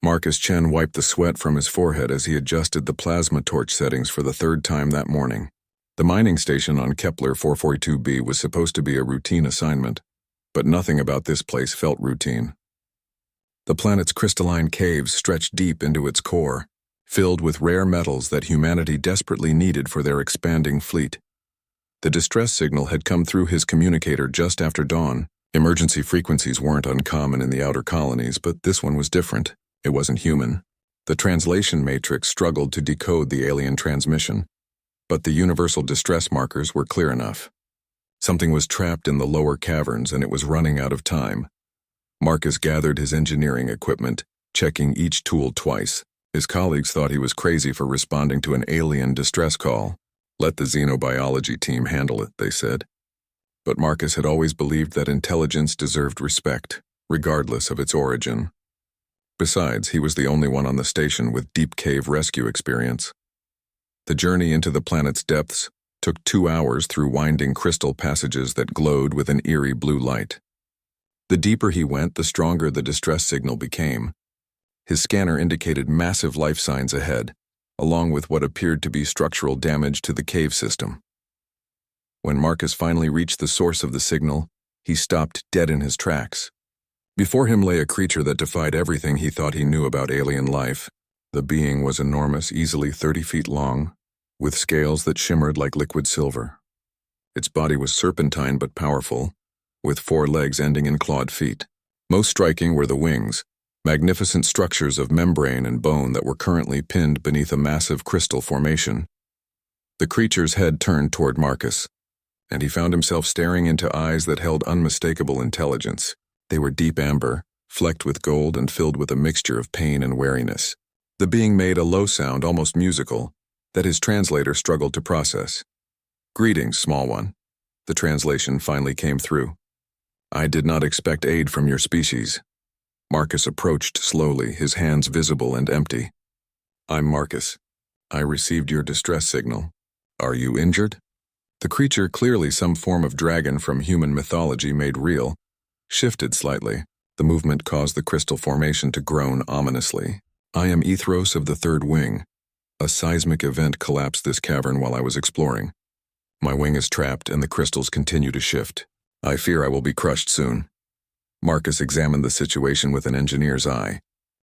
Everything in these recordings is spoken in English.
Marcus Chen wiped the sweat from his forehead as he adjusted the plasma torch settings for the third time that morning. The mining station on Kepler 442b was supposed to be a routine assignment, but nothing about this place felt routine. The planet's crystalline caves stretched deep into its core, filled with rare metals that humanity desperately needed for their expanding fleet. The distress signal had come through his communicator just after dawn. Emergency frequencies weren't uncommon in the outer colonies, but this one was different. It wasn't human. The translation matrix struggled to decode the alien transmission, but the universal distress markers were clear enough. Something was trapped in the lower caverns and it was running out of time. Marcus gathered his engineering equipment, checking each tool twice. His colleagues thought he was crazy for responding to an alien distress call. Let the xenobiology team handle it, they said. But Marcus had always believed that intelligence deserved respect, regardless of its origin. Besides, he was the only one on the station with deep cave rescue experience. The journey into the planet's depths took 2 hours through winding crystal passages that glowed with an eerie blue light. The deeper he went, the stronger the distress signal became. His scanner indicated massive life signs ahead, along with what appeared to be structural damage to the cave system. When Marcus finally reached the source of the signal, he stopped dead in his tracks. Before him lay a creature that defied everything he thought he knew about alien life. The being was enormous, easily 30 feet long, with scales that shimmered like liquid silver. Its body was serpentine but powerful, with 4 legs ending in clawed feet. Most striking were the wings, magnificent structures of membrane and bone that were currently pinned beneath a massive crystal formation. The creature's head turned toward Marcus, and he found himself staring into eyes that held unmistakable intelligence. They were deep amber, flecked with gold and filled with a mixture of pain and wariness. The being made a low sound, almost musical, that his translator struggled to process. "Greetings, small one." The translation finally came through. "I did not expect aid from your species." Marcus approached slowly, his hands visible and empty. "I'm Marcus. I received your distress signal. Are you injured?" The creature, clearly some form of dragon from human mythology made real, shifted slightly. The movement caused the crystal formation to groan ominously. "I am Ethros of the Third Wing. A seismic event collapsed this cavern while I was exploring. My wing is trapped and the crystals continue to shift. I fear I will be crushed soon." Marcus examined the situation with an engineer's eye.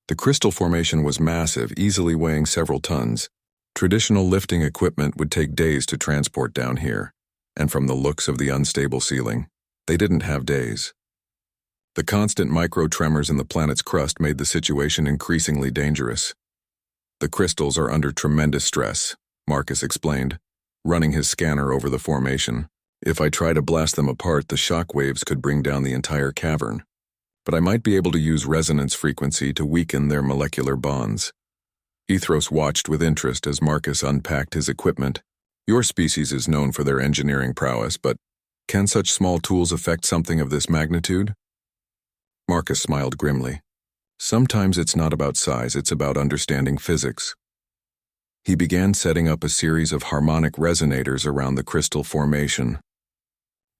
The crystal formation was massive, easily weighing several tons. Traditional lifting equipment would take days to transport down here, and from the looks of the unstable ceiling, they didn't have days. The constant micro-tremors in the planet's crust made the situation increasingly dangerous. "The crystals are under tremendous stress," Marcus explained, running his scanner over the formation. "If I try to blast them apart, the shock waves could bring down the entire cavern. But I might be able to use resonance frequency to weaken their molecular bonds." Ethros watched with interest as Marcus unpacked his equipment. "Your species is known for their engineering prowess, but can such small tools affect something of this magnitude?" Marcus smiled grimly. "Sometimes it's not about size, it's about understanding physics." He began setting up a series of harmonic resonators around the crystal formation.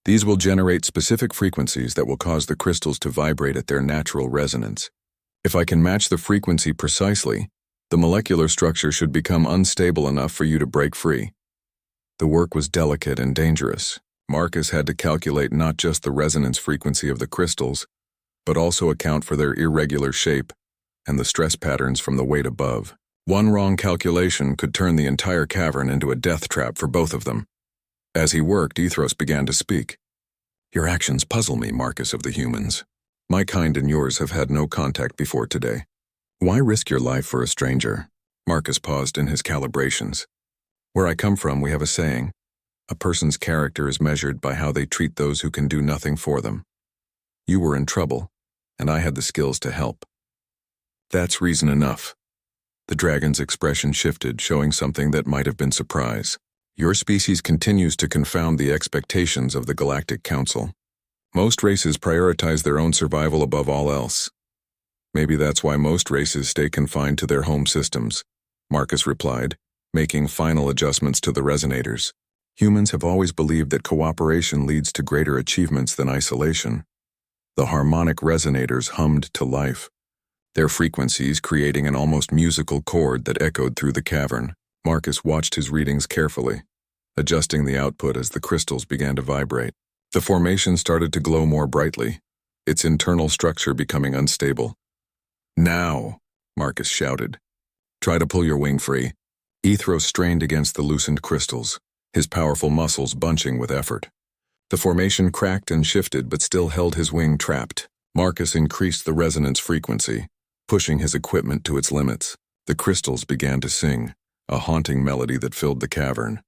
These will generate specific frequencies that will cause the crystals to vibrate at their natural resonance. If I can match the frequency precisely, the molecular structure should become unstable enough for you to break free. The work was delicate and dangerous. Marcus had to calculate not just the resonance frequency of the crystals, but also account for their irregular shape and the stress patterns from the weight above. One wrong calculation could turn the entire cavern into a death trap for both of them. As he worked, Ethros began to speak. "Your actions puzzle me, Marcus of the humans. My kind and yours have had no contact before today. Why risk your life for a stranger?" Marcus paused in his calibrations. "Where I come from, we have a saying. A person's character is measured by how they treat those who can do nothing for them. You were in trouble, and I had the skills to help. That's reason enough." The dragon's expression shifted, showing something that might have been surprise. "Your species continues to confound the expectations of the Galactic Council. Most races prioritize their own survival above all else. Maybe that's why most races stay confined to their home systems," Marcus replied, making final adjustments to the resonators. "Humans have always believed that cooperation leads to greater achievements than isolation." The harmonic resonators hummed to life, their frequencies creating an almost musical chord that echoed through the cavern. Marcus watched his readings carefully, adjusting the output as the crystals began to vibrate. The formation started to glow more brightly, its internal structure becoming unstable. "Now," Marcus shouted. "Try to pull your wing free." Ethros strained against the loosened crystals, his powerful muscles bunching with effort. The formation cracked and shifted but still held his wing trapped. Marcus increased the resonance frequency, pushing his equipment to its limits. The crystals began to sing, a haunting melody that filled the cavern.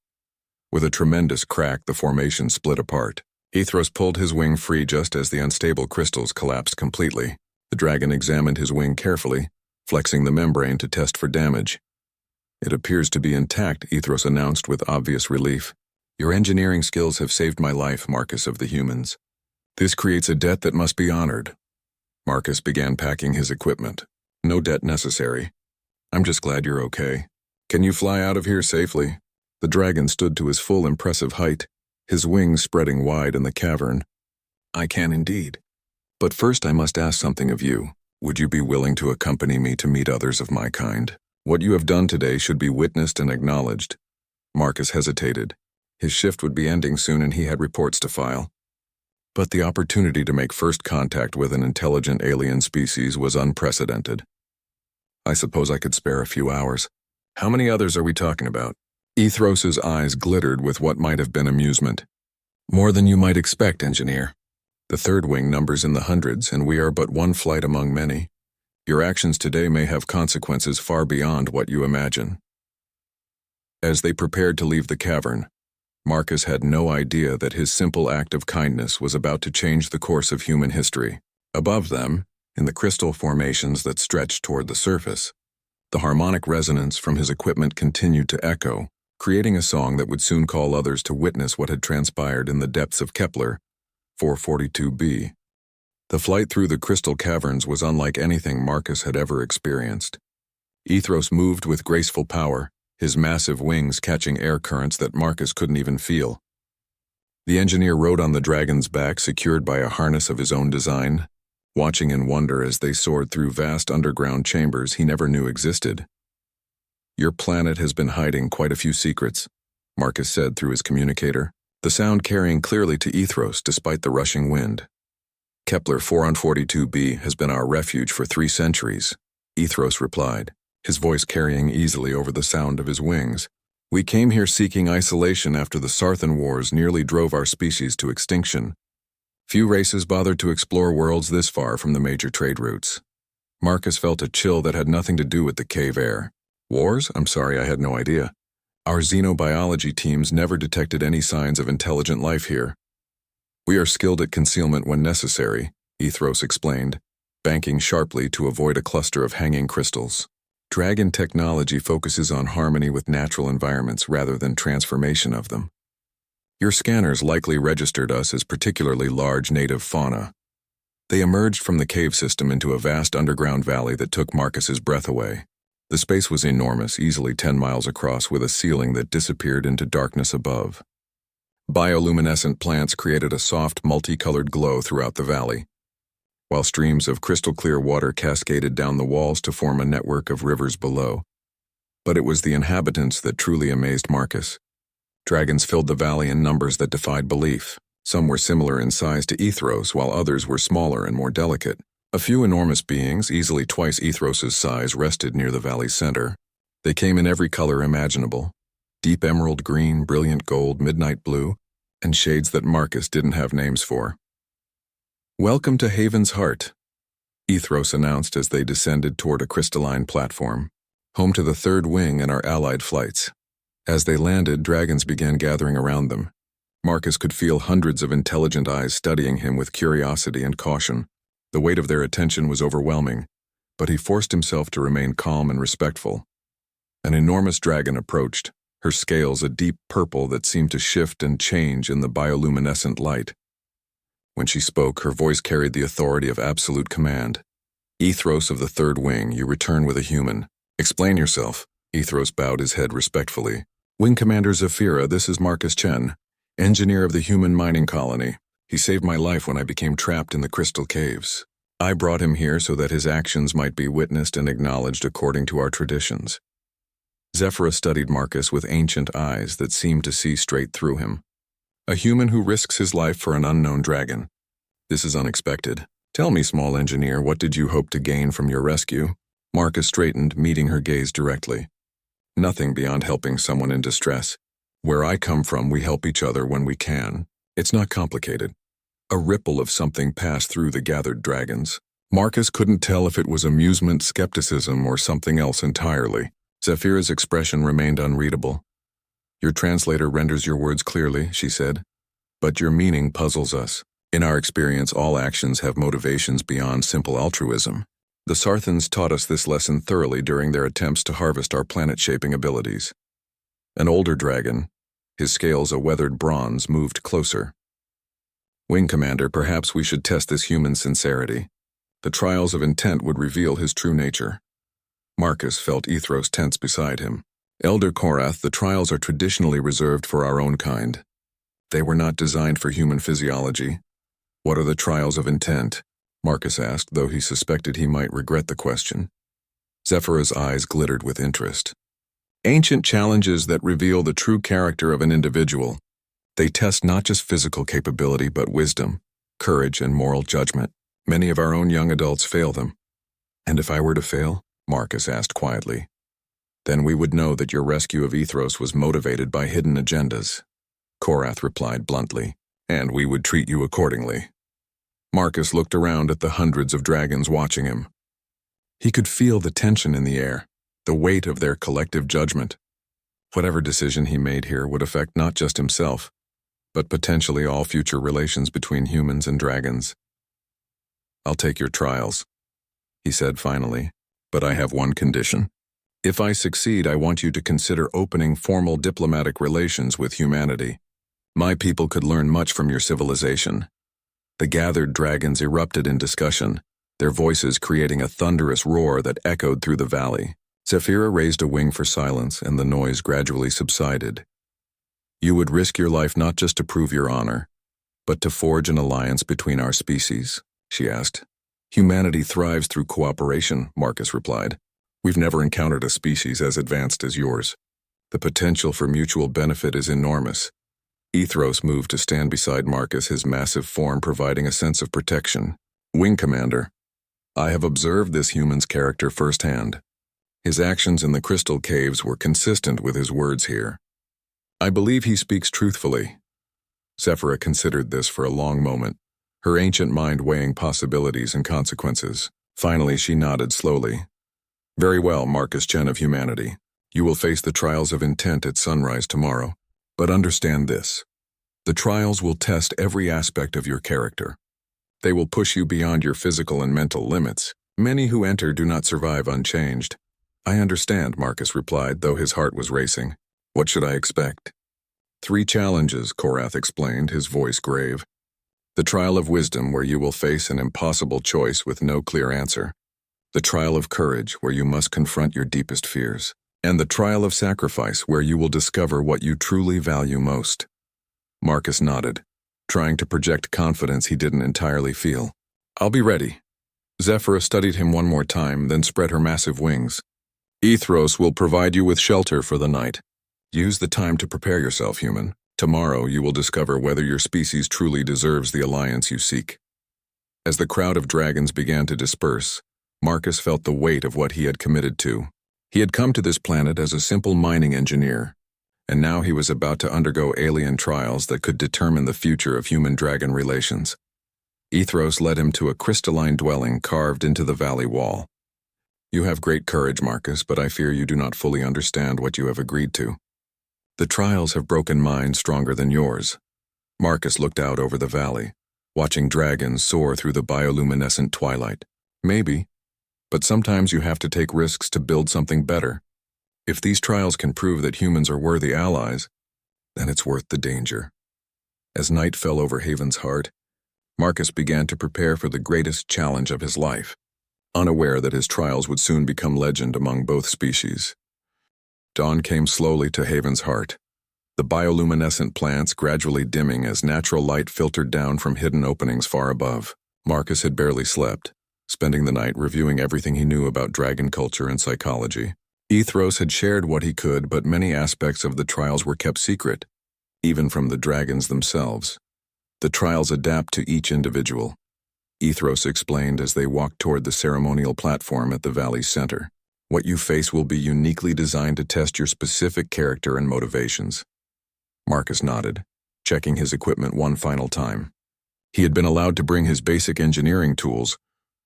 With a tremendous crack, the formation split apart. Ethros pulled his wing free just as the unstable crystals collapsed completely. The dragon examined his wing carefully, flexing the membrane to test for damage. "It appears to be intact," Ethros announced with obvious relief. "Your engineering skills have saved my life, Marcus of the humans. This creates a debt that must be honored." Marcus began packing his equipment. "No debt necessary. I'm just glad you're okay. Can you fly out of here safely?" The dragon stood to his full impressive height, his wings spreading wide in the cavern. "I can indeed. But first I must ask something of you. Would you be willing to accompany me to meet others of my kind? What you have done today should be witnessed and acknowledged." Marcus hesitated. His shift would be ending soon and he had reports to file. But the opportunity to make first contact with an intelligent alien species was unprecedented. "I suppose I could spare a few hours. How many others are we talking about?" Ethros's eyes glittered with what might have been amusement. "More than you might expect, engineer. The third wing numbers in the hundreds, and we are but one flight among many. Your actions today may have consequences far beyond what you imagine." As they prepared to leave the cavern, Marcus had no idea that his simple act of kindness was about to change the course of human history. Above them, in the crystal formations that stretched toward the surface, the harmonic resonance from his equipment continued to echo, creating a song that would soon call others to witness what had transpired in the depths of Kepler 442b. The flight through the crystal caverns was unlike anything Marcus had ever experienced. Ethros moved with graceful power, his massive wings catching air currents that Marcus couldn't even feel. The engineer rode on the dragon's back, secured by a harness of his own design, watching in wonder as they soared through vast underground chambers he never knew existed. "Your planet has been hiding quite a few secrets," Marcus said through his communicator, the sound carrying clearly to Ethros despite the rushing wind. "Kepler 442b has been our refuge for 3 centuries, Ethros replied, his voice carrying easily over the sound of his wings. "We came here seeking isolation after the Sarthan Wars nearly drove our species to extinction. Few races bothered to explore worlds this far from the major trade routes." Marcus felt a chill that had nothing to do with the cave air. "Wars? I'm sorry, I had no idea. Our xenobiology teams never detected any signs of intelligent life here. We are skilled at concealment when necessary," Ethros explained, banking sharply to avoid a cluster of hanging crystals. "Dragon technology focuses on harmony with natural environments rather than transformation of them. Your scanners likely registered us as particularly large native fauna." They emerged from the cave system into a vast underground valley that took Marcus's breath away. The space was enormous, easily 10 miles across, with a ceiling that disappeared into darkness above. Bioluminescent plants created a soft, multicolored glow throughout the valley, while streams of crystal-clear water cascaded down the walls to form a network of rivers below. But it was the inhabitants that truly amazed Marcus. Dragons filled the valley in numbers that defied belief. Some were similar in size to Ethros, while others were smaller and more delicate. A few enormous beings, easily twice Ethros's size, rested near the valley's center. They came in every color imaginable: deep emerald green, brilliant gold, midnight blue, and shades that Marcus didn't have names for. "Welcome to Haven's Heart," Ethros announced as they descended toward a crystalline platform, home to the third wing and our allied flights. As they landed, dragons began gathering around them. Marcus could feel hundreds of intelligent eyes studying him with curiosity and caution. The weight of their attention was overwhelming, but he forced himself to remain calm and respectful. An enormous dragon approached, her scales a deep purple that seemed to shift and change in the bioluminescent light. When she spoke, her voice carried the authority of absolute command. "Ethros of the third wing, you return with a human. Explain yourself." Ethros bowed his head respectfully. "Wing Commander Zafira, this is Marcus Chen, engineer of the human mining colony. He saved my life when I became trapped in the crystal caves." I brought him here so that his actions might be witnessed and acknowledged according to our traditions. Zephyra studied Marcus with ancient eyes that seemed to see straight through him. A human who risks his life for an unknown dragon. This is unexpected. Tell me, small engineer, what did you hope to gain from your rescue? Marcus straightened, meeting her gaze directly. Nothing beyond helping someone in distress. Where I come from, we help each other when we can. It's not complicated. A ripple of something passed through the gathered dragons. Marcus couldn't tell if it was amusement, skepticism, or something else entirely. Zephyra's expression remained unreadable. Your translator renders your words clearly, she said, but your meaning puzzles us. In our experience, all actions have motivations beyond simple altruism. The Sarthans taught us this lesson thoroughly during their attempts to harvest our planet-shaping abilities. An older dragon, his scales a weathered bronze, moved closer. Wing Commander, perhaps we should test this human's sincerity. The trials of intent would reveal his true nature. Marcus felt Ethros tense beside him. Elder Korath, the trials are traditionally reserved for our own kind. They were not designed for human physiology. What are the trials of intent? Marcus asked, though he suspected he might regret the question. Zephyra's eyes glittered with interest. Ancient challenges that reveal the true character of an individual. They test not just physical capability, but wisdom, courage, and moral judgment. Many of our own young adults fail them. And if I were to fail? Marcus asked quietly. Then we would know that your rescue of Ethros was motivated by hidden agendas. Korath replied bluntly, and we would treat you accordingly. Marcus looked around at the hundreds of dragons watching him. He could feel the tension in the air, the weight of their collective judgment. Whatever decision he made here would affect not just himself, but potentially all future relations between humans and dragons. I'll take your trials, he said finally, but I have one condition. If I succeed, I want you to consider opening formal diplomatic relations with humanity. My people could learn much from your civilization. The gathered dragons erupted in discussion, their voices creating a thunderous roar that echoed through the valley. Zephyra raised a wing for silence, and the noise gradually subsided. You would risk your life not just to prove your honor, but to forge an alliance between our species, she asked. Humanity thrives through cooperation, Marcus replied. We've never encountered a species as advanced as yours. The potential for mutual benefit is enormous. Ethros moved to stand beside Marcus, his massive form providing a sense of protection. Wing Commander, I have observed this human's character firsthand. His actions in the crystal caves were consistent with his words here. I believe he speaks truthfully. Zephyra considered this for a long moment, her ancient mind weighing possibilities and consequences. Finally, she nodded slowly. Very well, Marcus Chen of humanity. You will face the trials of intent at sunrise tomorrow. But understand this. The trials will test every aspect of your character. They will push you beyond your physical and mental limits. Many who enter do not survive unchanged. I understand, Marcus replied, though his heart was racing. What should I expect? 3 challenges, Korath explained, his voice grave. The trial of wisdom, where you will face an impossible choice with no clear answer. The trial of courage, where you must confront your deepest fears. And the trial of sacrifice, where you will discover what you truly value most. Marcus nodded, trying to project confidence he didn't entirely feel. I'll be ready. Zephyra studied him one more time, then spread her massive wings. Ethros will provide you with shelter for the night. Use the time to prepare yourself, human. Tomorrow you will discover whether your species truly deserves the alliance you seek. As the crowd of dragons began to disperse, Marcus felt the weight of what he had committed to. He had come to this planet as a simple mining engineer, and now he was about to undergo alien trials that could determine the future of human-dragon relations. Ethros led him to a crystalline dwelling carved into the valley wall. You have great courage, Marcus, but I fear you do not fully understand what you have agreed to. The trials have broken minds stronger than yours. Marcus looked out over the valley, watching dragons soar through the bioluminescent twilight. Maybe. But sometimes you have to take risks to build something better. If these trials can prove that humans are worthy allies, then it's worth the danger. As night fell over Haven's heart, Marcus began to prepare for the greatest challenge of his life, unaware that his trials would soon become legend among both species. Dawn came slowly to Haven's heart, the bioluminescent plants gradually dimming as natural light filtered down from hidden openings far above. Marcus had barely slept, spending the night reviewing everything he knew about dragon culture and psychology. Ethros had shared what he could, but many aspects of the trials were kept secret, even from the dragons themselves. The trials adapt to each individual, Ethros explained as they walked toward the ceremonial platform at the valley's center. What you face will be uniquely designed to test your specific character and motivations. Marcus nodded, checking his equipment one final time. He had been allowed to bring his basic engineering tools,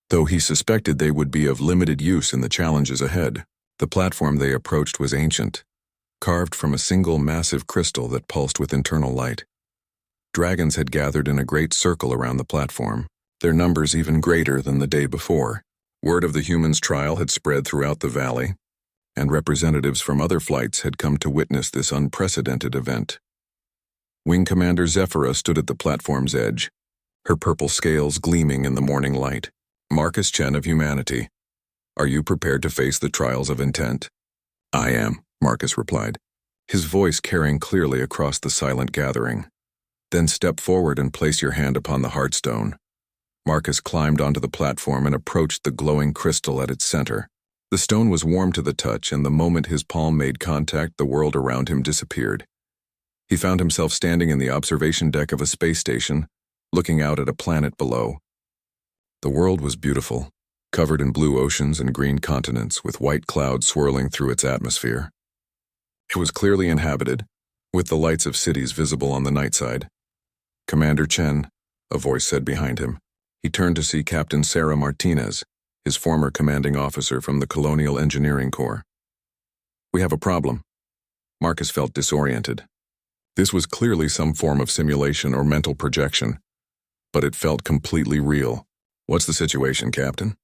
though he suspected they would be of limited use in the challenges ahead. The platform they approached was ancient, carved from a single massive crystal that pulsed with internal light. Dragons had gathered in a great circle around the platform, their numbers even greater than the day before. Word of the humans' trial had spread throughout the valley, and representatives from other flights had come to witness this unprecedented event. Wing Commander Zephyra stood at the platform's edge, her purple scales gleaming in the morning light. Marcus Chen of humanity, are you prepared to face the trials of intent? I am, Marcus replied, his voice carrying clearly across the silent gathering. Then step forward and place your hand upon the heartstone. Marcus climbed onto the platform and approached the glowing crystal at its center. The stone was warm to the touch, and the moment his palm made contact, the world around him disappeared. He found himself standing in the observation deck of a space station, looking out at a planet below. The world was beautiful, covered in blue oceans and green continents, with white clouds swirling through its atmosphere. It was clearly inhabited, with the lights of cities visible on the night side. Commander Chen, a voice said behind him. He turned to see Captain Sarah Martinez, his former commanding officer from the Colonial Engineering Corps. We have a problem. Marcus felt disoriented. This was clearly some form of simulation or mental projection, but it felt completely real. What's the situation, Captain?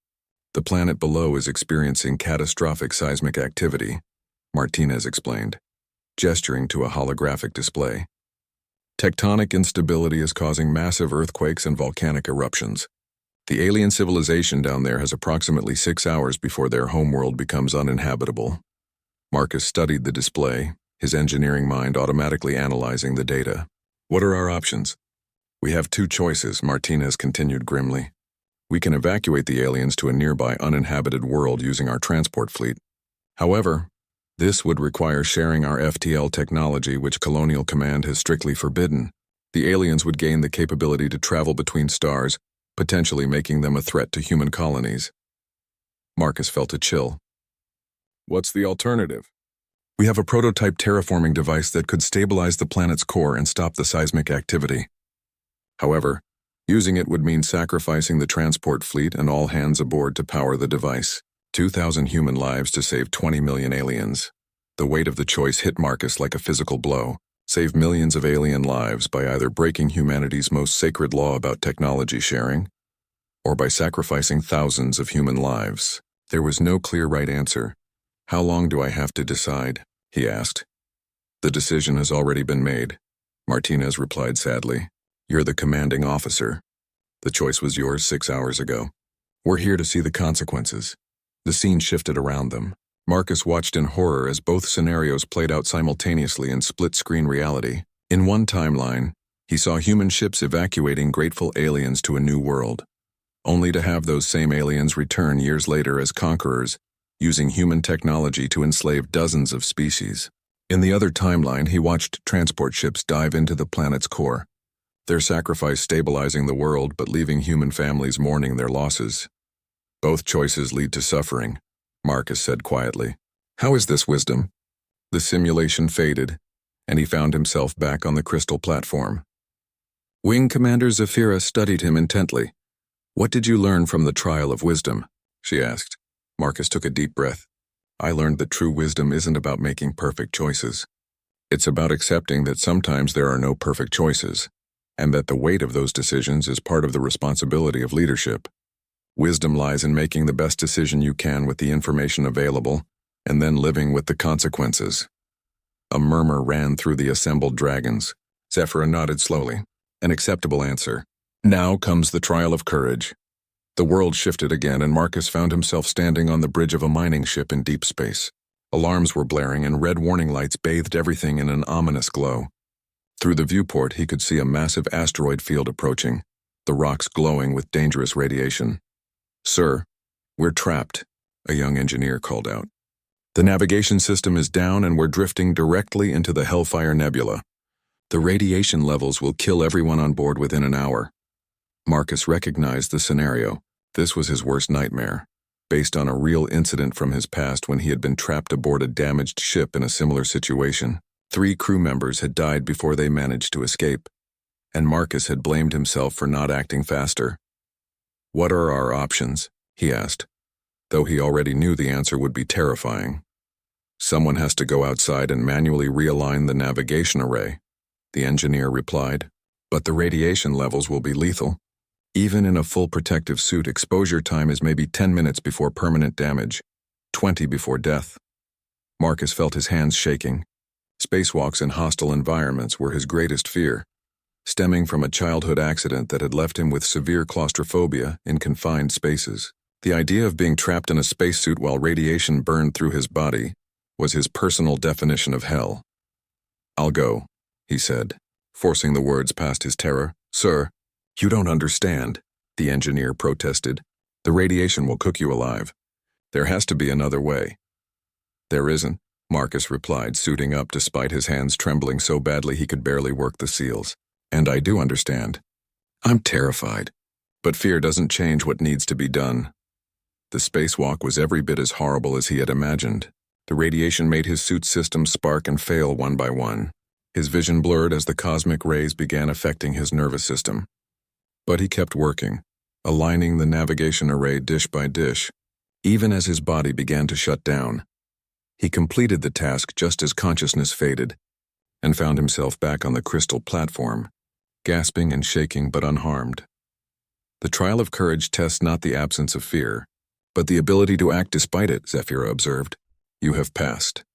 The planet below is experiencing catastrophic seismic activity, Martinez explained, gesturing to a holographic display. Tectonic instability is causing massive earthquakes and volcanic eruptions. The alien civilization down there has approximately 6 hours before their homeworld becomes uninhabitable. Marcus studied the display, his engineering mind automatically analyzing the data. What are our options? We have 2 choices, Martinez continued grimly. We can evacuate the aliens to a nearby uninhabited world using our transport fleet. However, this would require sharing our FTL technology, which Colonial Command has strictly forbidden. The aliens would gain the capability to travel between stars, potentially making them a threat to human colonies. Marcus felt a chill. What's the alternative? We have a prototype terraforming device that could stabilize the planet's core and stop the seismic activity. However, using it would mean sacrificing the transport fleet and all hands aboard to power the device. 2,000 human lives to save 20 million aliens. The weight of the choice hit Marcus like a physical blow. Save millions of alien lives by either breaking humanity's most sacred law about technology sharing, or by sacrificing thousands of human lives. There was no clear right answer. How long do I have to decide? He asked. The decision has already been made, Martinez replied sadly. You're the commanding officer. The choice was yours 6 hours ago. We're here to see the consequences. The scene shifted around them. Marcus watched in horror as both scenarios played out simultaneously in split-screen reality. In one timeline, he saw human ships evacuating grateful aliens to a new world, only to have those same aliens return years later as conquerors, using human technology to enslave dozens of species. In the other timeline, he watched transport ships dive into the planet's core, their sacrifice stabilizing the world but leaving human families mourning their losses. Both choices lead to suffering, Marcus said quietly. How is this wisdom? The simulation faded, and he found himself back on the crystal platform. Wing Commander Zephyra studied him intently. What did you learn from the trial of wisdom? She asked. Marcus took a deep breath. I learned that true wisdom isn't about making perfect choices. It's about accepting that sometimes there are no perfect choices, and that the weight of those decisions is part of the responsibility of leadership. Wisdom lies in making the best decision you can with the information available, and then living with the consequences. A murmur ran through the assembled dragons. Zephyra nodded slowly. An acceptable answer. Now comes the trial of courage. The world shifted again, and Marcus found himself standing on the bridge of a mining ship in deep space. Alarms were blaring, and red warning lights bathed everything in an ominous glow. Through the viewport, he could see a massive asteroid field approaching, the rocks glowing with dangerous radiation. "Sir, we're trapped," a young engineer called out. "The navigation system is down and we're drifting directly into the Hellfire Nebula. The radiation levels will kill everyone on board within an hour." Marcus recognized the scenario. This was his worst nightmare, based on a real incident from his past when he had been trapped aboard a damaged ship in a similar situation. 3 crew members had died before they managed to escape, and Marcus had blamed himself for not acting faster. "What are our options?" he asked, though he already knew the answer would be terrifying. "Someone has to go outside and manually realign the navigation array," the engineer replied. "But the radiation levels will be lethal. Even in a full protective suit, exposure time is maybe 10 minutes before permanent damage, 20 before death." Marcus felt his hands shaking. Spacewalks in hostile environments were his greatest fear, stemming from a childhood accident that had left him with severe claustrophobia in confined spaces. The idea of being trapped in a spacesuit while radiation burned through his body was his personal definition of hell. "I'll go," he said, forcing the words past his terror. "Sir, you don't understand," the engineer protested. "The radiation will cook you alive. There has to be another way." "There isn't," Marcus replied, suiting up despite his hands trembling so badly he could barely work the seals. "And I do understand. I'm terrified. But fear doesn't change what needs to be done." The spacewalk was every bit as horrible as he had imagined. The radiation made his suit systems spark and fail one by one. His vision blurred as the cosmic rays began affecting his nervous system. But he kept working, aligning the navigation array dish by dish, even as his body began to shut down. He completed the task just as consciousness faded, and found himself back on the crystal platform, gasping and shaking but unharmed. The trial of courage tests not the absence of fear, but the ability to act despite it, Zephyra observed. "You have passed.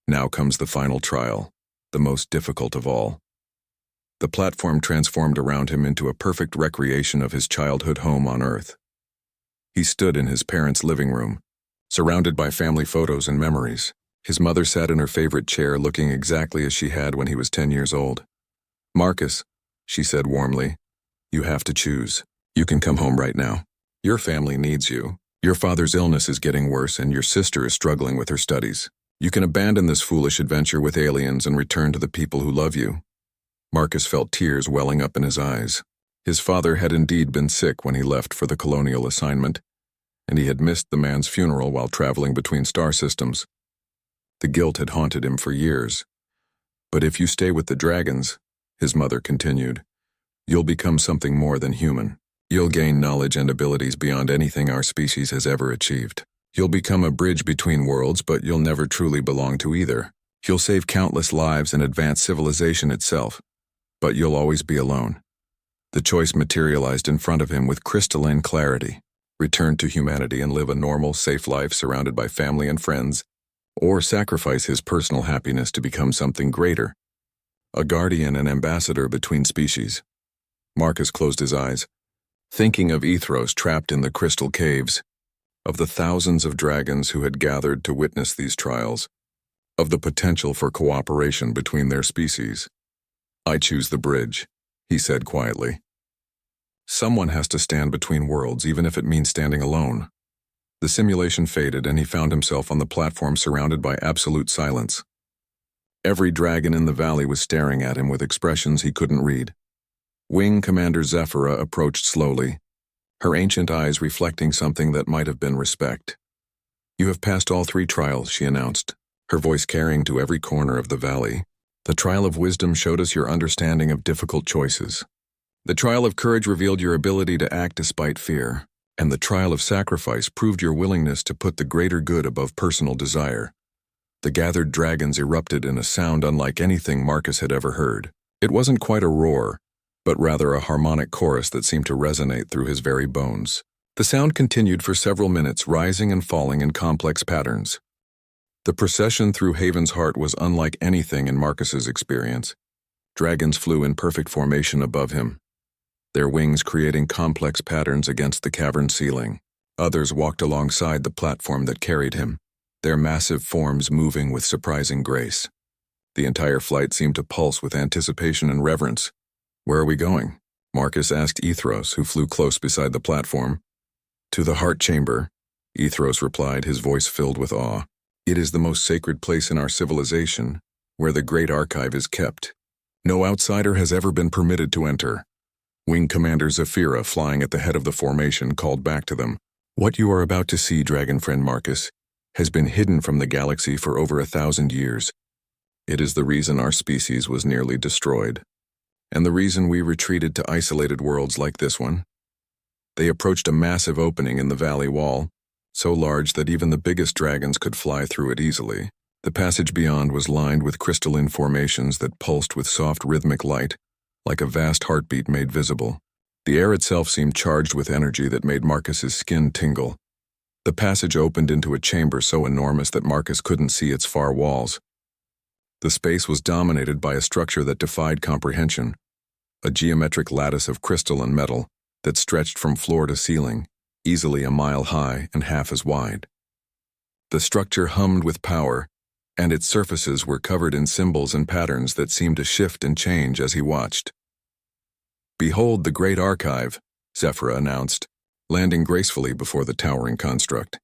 Now comes the final trial, the most difficult of all." The platform transformed around him into a perfect recreation of his childhood home on Earth. He stood in his parents' living room, surrounded by family photos and memories. His mother sat in her favorite chair looking exactly as she had when he was 10 years old. "Marcus," she said warmly, "you have to choose. You can come home right now. Your family needs you. Your father's illness is getting worse and your sister is struggling with her studies. You can abandon this foolish adventure with aliens and return to the people who love you." Marcus felt tears welling up in his eyes. His father had indeed been sick when he left for the colonial assignment, and he had missed the man's funeral while traveling between star systems. The guilt had haunted him for years. "But if you stay with the dragons," his mother continued, "you'll become something more than human. You'll gain knowledge and abilities beyond anything our species has ever achieved. You'll become a bridge between worlds, but you'll never truly belong to either. You'll save countless lives and advance civilization itself, but you'll always be alone." The choice materialized in front of him with crystalline clarity: return to humanity and live a normal, safe life surrounded by family and friends, or sacrifice his personal happiness to become something greater, a guardian and ambassador between species. Marcus closed his eyes, thinking of Ethros trapped in the crystal caves, of the thousands of dragons who had gathered to witness these trials, of the potential for cooperation between their species. "I choose the bridge," he said quietly. "Someone has to stand between worlds, even if it means standing alone." The simulation faded and he found himself on the platform surrounded by absolute silence. Every dragon in the valley was staring at him with expressions he couldn't read. Wing Commander Zephyra approached slowly, her ancient eyes reflecting something that might have been respect. "You have passed all 3 trials," she announced, her voice carrying to every corner of the valley. "The trial of wisdom showed us your understanding of difficult choices. The trial of courage revealed your ability to act despite fear, and the trial of sacrifice proved your willingness to put the greater good above personal desire." The gathered dragons erupted in a sound unlike anything Marcus had ever heard. It wasn't quite a roar, but rather a harmonic chorus that seemed to resonate through his very bones. The sound continued for several minutes, rising and falling in complex patterns. The procession through Haven's heart was unlike anything in Marcus's experience. Dragons flew in perfect formation above him, their wings creating complex patterns against the cavern ceiling. Others walked alongside the platform that carried him, their massive forms moving with surprising grace. The entire flight seemed to pulse with anticipation and reverence. "Where are we going?" Marcus asked Ethros, who flew close beside the platform. To the heart chamber, Ethros replied, his voice filled with awe. It is the most sacred place in our civilization, where the great archive is kept. No outsider has ever been permitted to enter. Wing Commander Zephyra, flying at the head of the formation, called back to them. What you are about to see, Dragon Friend Marcus, has been hidden from the galaxy for over 1,000 years. It is the reason our species was nearly destroyed, and the reason we retreated to isolated worlds like this one. They approached a massive opening in the valley wall, so large that even the biggest dragons could fly through it easily. The passage beyond was lined with crystalline formations that pulsed with soft rhythmic light, like a vast heartbeat made visible. The air itself seemed charged with energy that made Marcus's skin tingle. The passage opened into a chamber so enormous that Marcus couldn't see its far walls. The space was dominated by a structure that defied comprehension, a geometric lattice of crystal and metal that stretched from floor to ceiling, easily a mile high and half as wide. The structure hummed with power, and its surfaces were covered in symbols and patterns that seemed to shift and change as he watched. Behold the great archive, Zephyra announced, landing gracefully before the towering construct.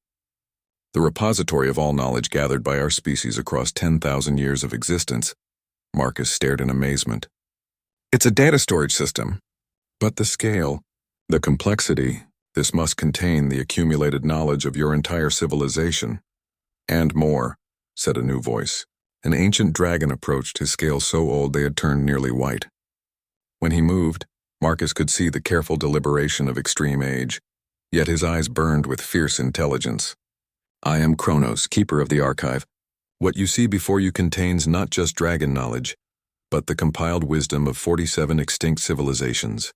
The repository of all knowledge gathered by our species across 10,000 years of existence. Marcus stared in amazement. It's a data storage system. But the scale, the complexity, this must contain the accumulated knowledge of your entire civilization. And more, said a new voice. An ancient dragon approached, his scales so old they had turned nearly white. When he moved, Marcus could see the careful deliberation of extreme age, yet his eyes burned with fierce intelligence. I am Kronos, keeper of the archive. What you see before you contains not just dragon knowledge, but the compiled wisdom of 47 extinct civilizations.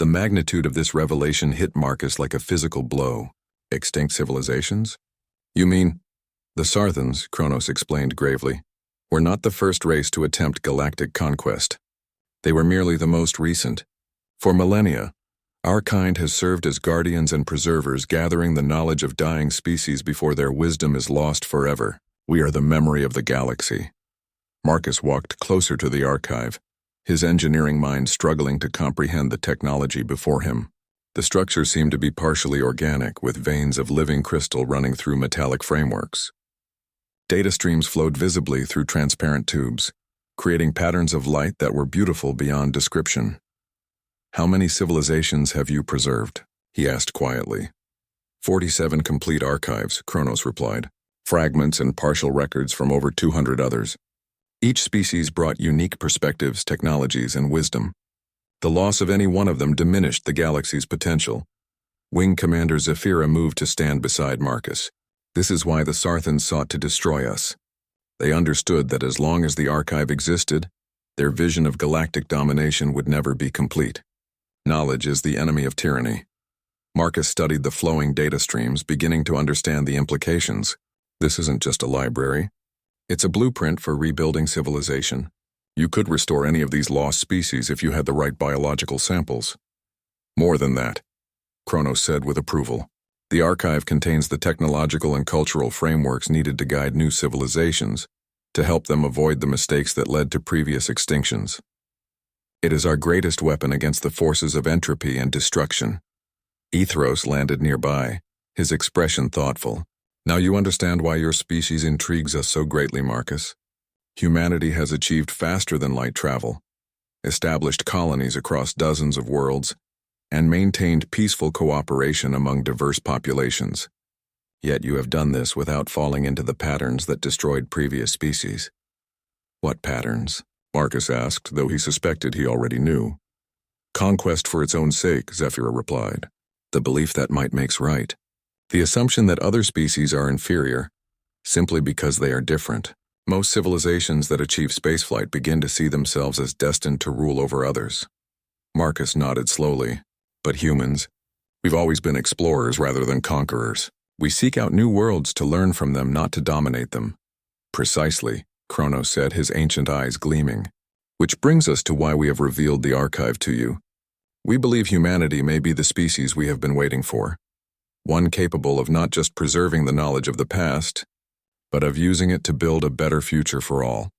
The magnitude of this revelation hit Marcus like a physical blow. Extinct civilizations? You mean? The Sarthans, Kronos explained gravely, were not the first race to attempt galactic conquest. They were merely the most recent. For millennia, our kind has served as guardians and preservers, gathering the knowledge of dying species before their wisdom is lost forever. We are the memory of the galaxy. Marcus walked closer to the archive, his engineering mind struggling to comprehend the technology before him. The structure seemed to be partially organic, with veins of living crystal running through metallic frameworks. Data streams flowed visibly through transparent tubes, creating patterns of light that were beautiful beyond description. How many civilizations have you preserved? He asked quietly. 47 complete archives, Kronos replied, fragments and partial records from over 200 others. Each species brought unique perspectives, technologies, and wisdom. The loss of any one of them diminished the galaxy's potential. Wing Commander Zephyra moved to stand beside Marcus. This is why the Sarthans sought to destroy us. They understood that as long as the archive existed, their vision of galactic domination would never be complete. Knowledge is the enemy of tyranny. Marcus studied the flowing data streams, beginning to understand the implications. This isn't just a library. It's a blueprint for rebuilding civilization. You could restore any of these lost species if you had the right biological samples. More than that, Kronos said with approval. The archive contains the technological and cultural frameworks needed to guide new civilizations, to help them avoid the mistakes that led to previous extinctions. It is our greatest weapon against the forces of entropy and destruction. Ethros landed nearby, his expression thoughtful. Now you understand why your species intrigues us so greatly, Marcus. Humanity has achieved faster than light travel, established colonies across dozens of worlds, and maintained peaceful cooperation among diverse populations. Yet you have done this without falling into the patterns that destroyed previous species. What patterns? Marcus asked, though he suspected he already knew. Conquest for its own sake, Zephyra replied. The belief that might makes right. The assumption that other species are inferior, simply because they are different. Most civilizations that achieve spaceflight begin to see themselves as destined to rule over others. Marcus nodded slowly. But humans, we've always been explorers rather than conquerors. We seek out new worlds to learn from them, not to dominate them. Precisely, Kronos said, his ancient eyes gleaming. Which brings us to why we have revealed the archive to you. We believe humanity may be the species we have been waiting for. One capable of not just preserving the knowledge of the past, but of using it to build a better future for all.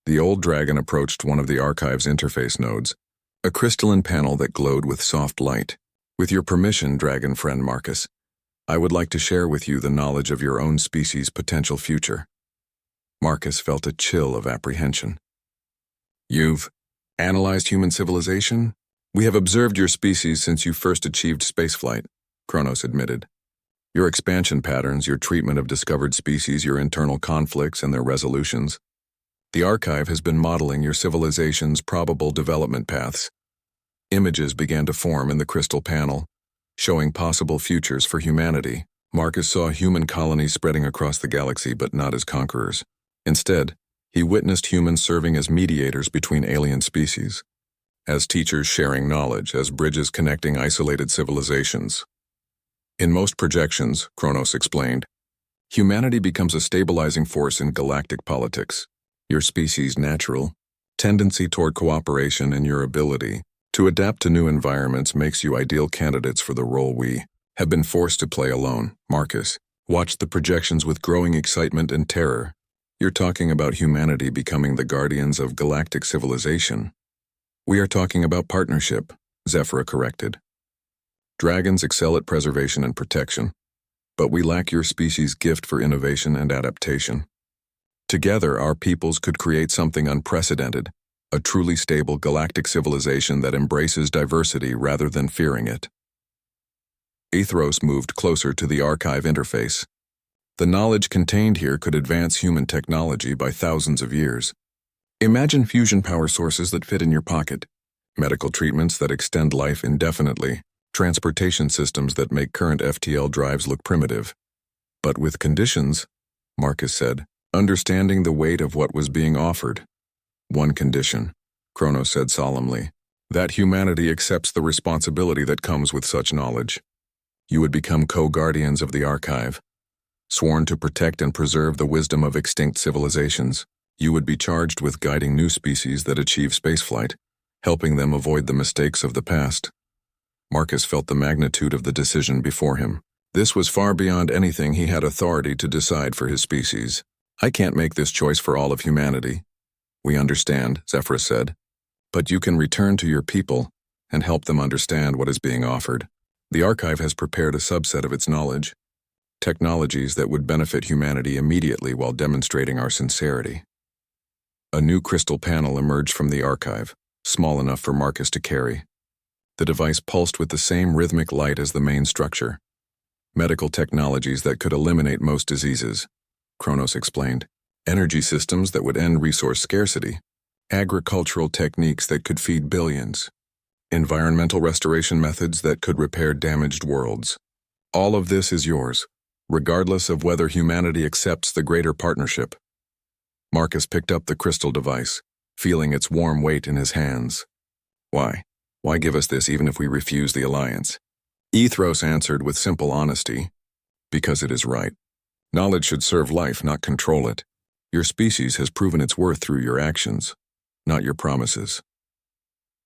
The old dragon approached one of the archive's interface nodes, a crystalline panel that glowed with soft light. With your permission, dragon friend Marcus, I would like to share with you the knowledge of your own species' potential future. Marcus felt a chill of apprehension. You've analyzed human civilization? We have observed your species since you first achieved spaceflight, Kronos admitted. Your expansion patterns, your treatment of discovered species, your internal conflicts and their resolutions. The archive has been modeling your civilization's probable development paths. Images began to form in the crystal panel, showing possible futures for humanity. Marcus saw human colonies spreading across the galaxy, but not as conquerors. Instead, he witnessed humans serving as mediators between alien species, as teachers sharing knowledge, as bridges connecting isolated civilizations. In most projections, Kronos explained, humanity becomes a stabilizing force in galactic politics. Your species' natural tendency toward cooperation and your ability to adapt to new environments makes you ideal candidates for the role we have been forced to play alone. Marcus watched the projections with growing excitement and terror. You're talking about humanity becoming the guardians of galactic civilization. We are talking about partnership, Zephyra corrected. Dragons excel at preservation and protection, but we lack your species' gift for innovation and adaptation. Together, our peoples could create something unprecedented, a truly stable galactic civilization that embraces diversity rather than fearing it. Ethros moved closer to the archive interface. The knowledge contained here could advance human technology by thousands of years. Imagine fusion power sources that fit in your pocket, medical treatments that extend life indefinitely, transportation systems that make current FTL drives look primitive. But with conditions, Marcus said, understanding the weight of what was being offered. One condition, Kronos said solemnly, that humanity accepts the responsibility that comes with such knowledge. You would become co-guardians of the archive, sworn to protect and preserve the wisdom of extinct civilizations. You would be charged with guiding new species that achieve spaceflight, helping them avoid the mistakes of the past. Marcus felt the magnitude of the decision before him. This was far beyond anything he had authority to decide for his species. I can't make this choice for all of humanity. We understand, Zephyra said, but you can return to your people and help them understand what is being offered. The archive has prepared a subset of its knowledge, technologies that would benefit humanity immediately while demonstrating our sincerity. A new crystal panel emerged from the archive, small enough for Marcus to carry. The device pulsed with the same rhythmic light as the main structure. Medical technologies that could eliminate most diseases, Kronos explained. Energy systems that would end resource scarcity. Agricultural techniques that could feed billions. Environmental restoration methods that could repair damaged worlds. All of this is yours, regardless of whether humanity accepts the greater partnership. Marcus picked up the crystal device, feeling its warm weight in his hands. Why? Why give us this even if we refuse the alliance? Ethros answered with simple honesty. Because it is right. Knowledge should serve life, not control it. Your species has proven its worth through your actions, not your promises.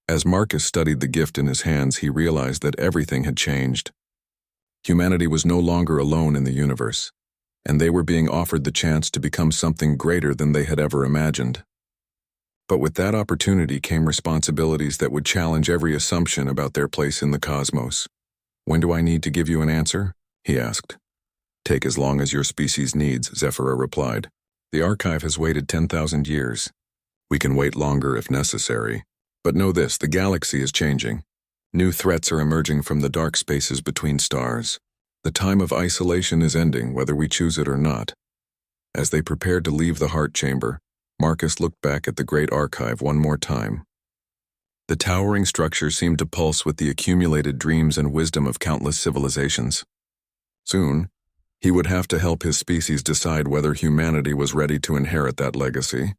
As Marcus studied the gift in his hands, he realized that everything had changed. Humanity was no longer alone in the universe, and they were being offered the chance to become something greater than they had ever imagined. But with that opportunity came responsibilities that would challenge every assumption about their place in the cosmos. When do I need to give you an answer? He asked. Take as long as your species needs, Zephyra replied. The archive has waited 10,000 years. We can wait longer if necessary. But know this, the galaxy is changing. New threats are emerging from the dark spaces between stars. The time of isolation is ending, whether we choose it or not. As they prepared to leave the heart chamber, Marcus looked back at the great archive one more time. The towering structure seemed to pulse with the accumulated dreams and wisdom of countless civilizations. Soon, he would have to help his species decide whether humanity was ready to inherit that legacy.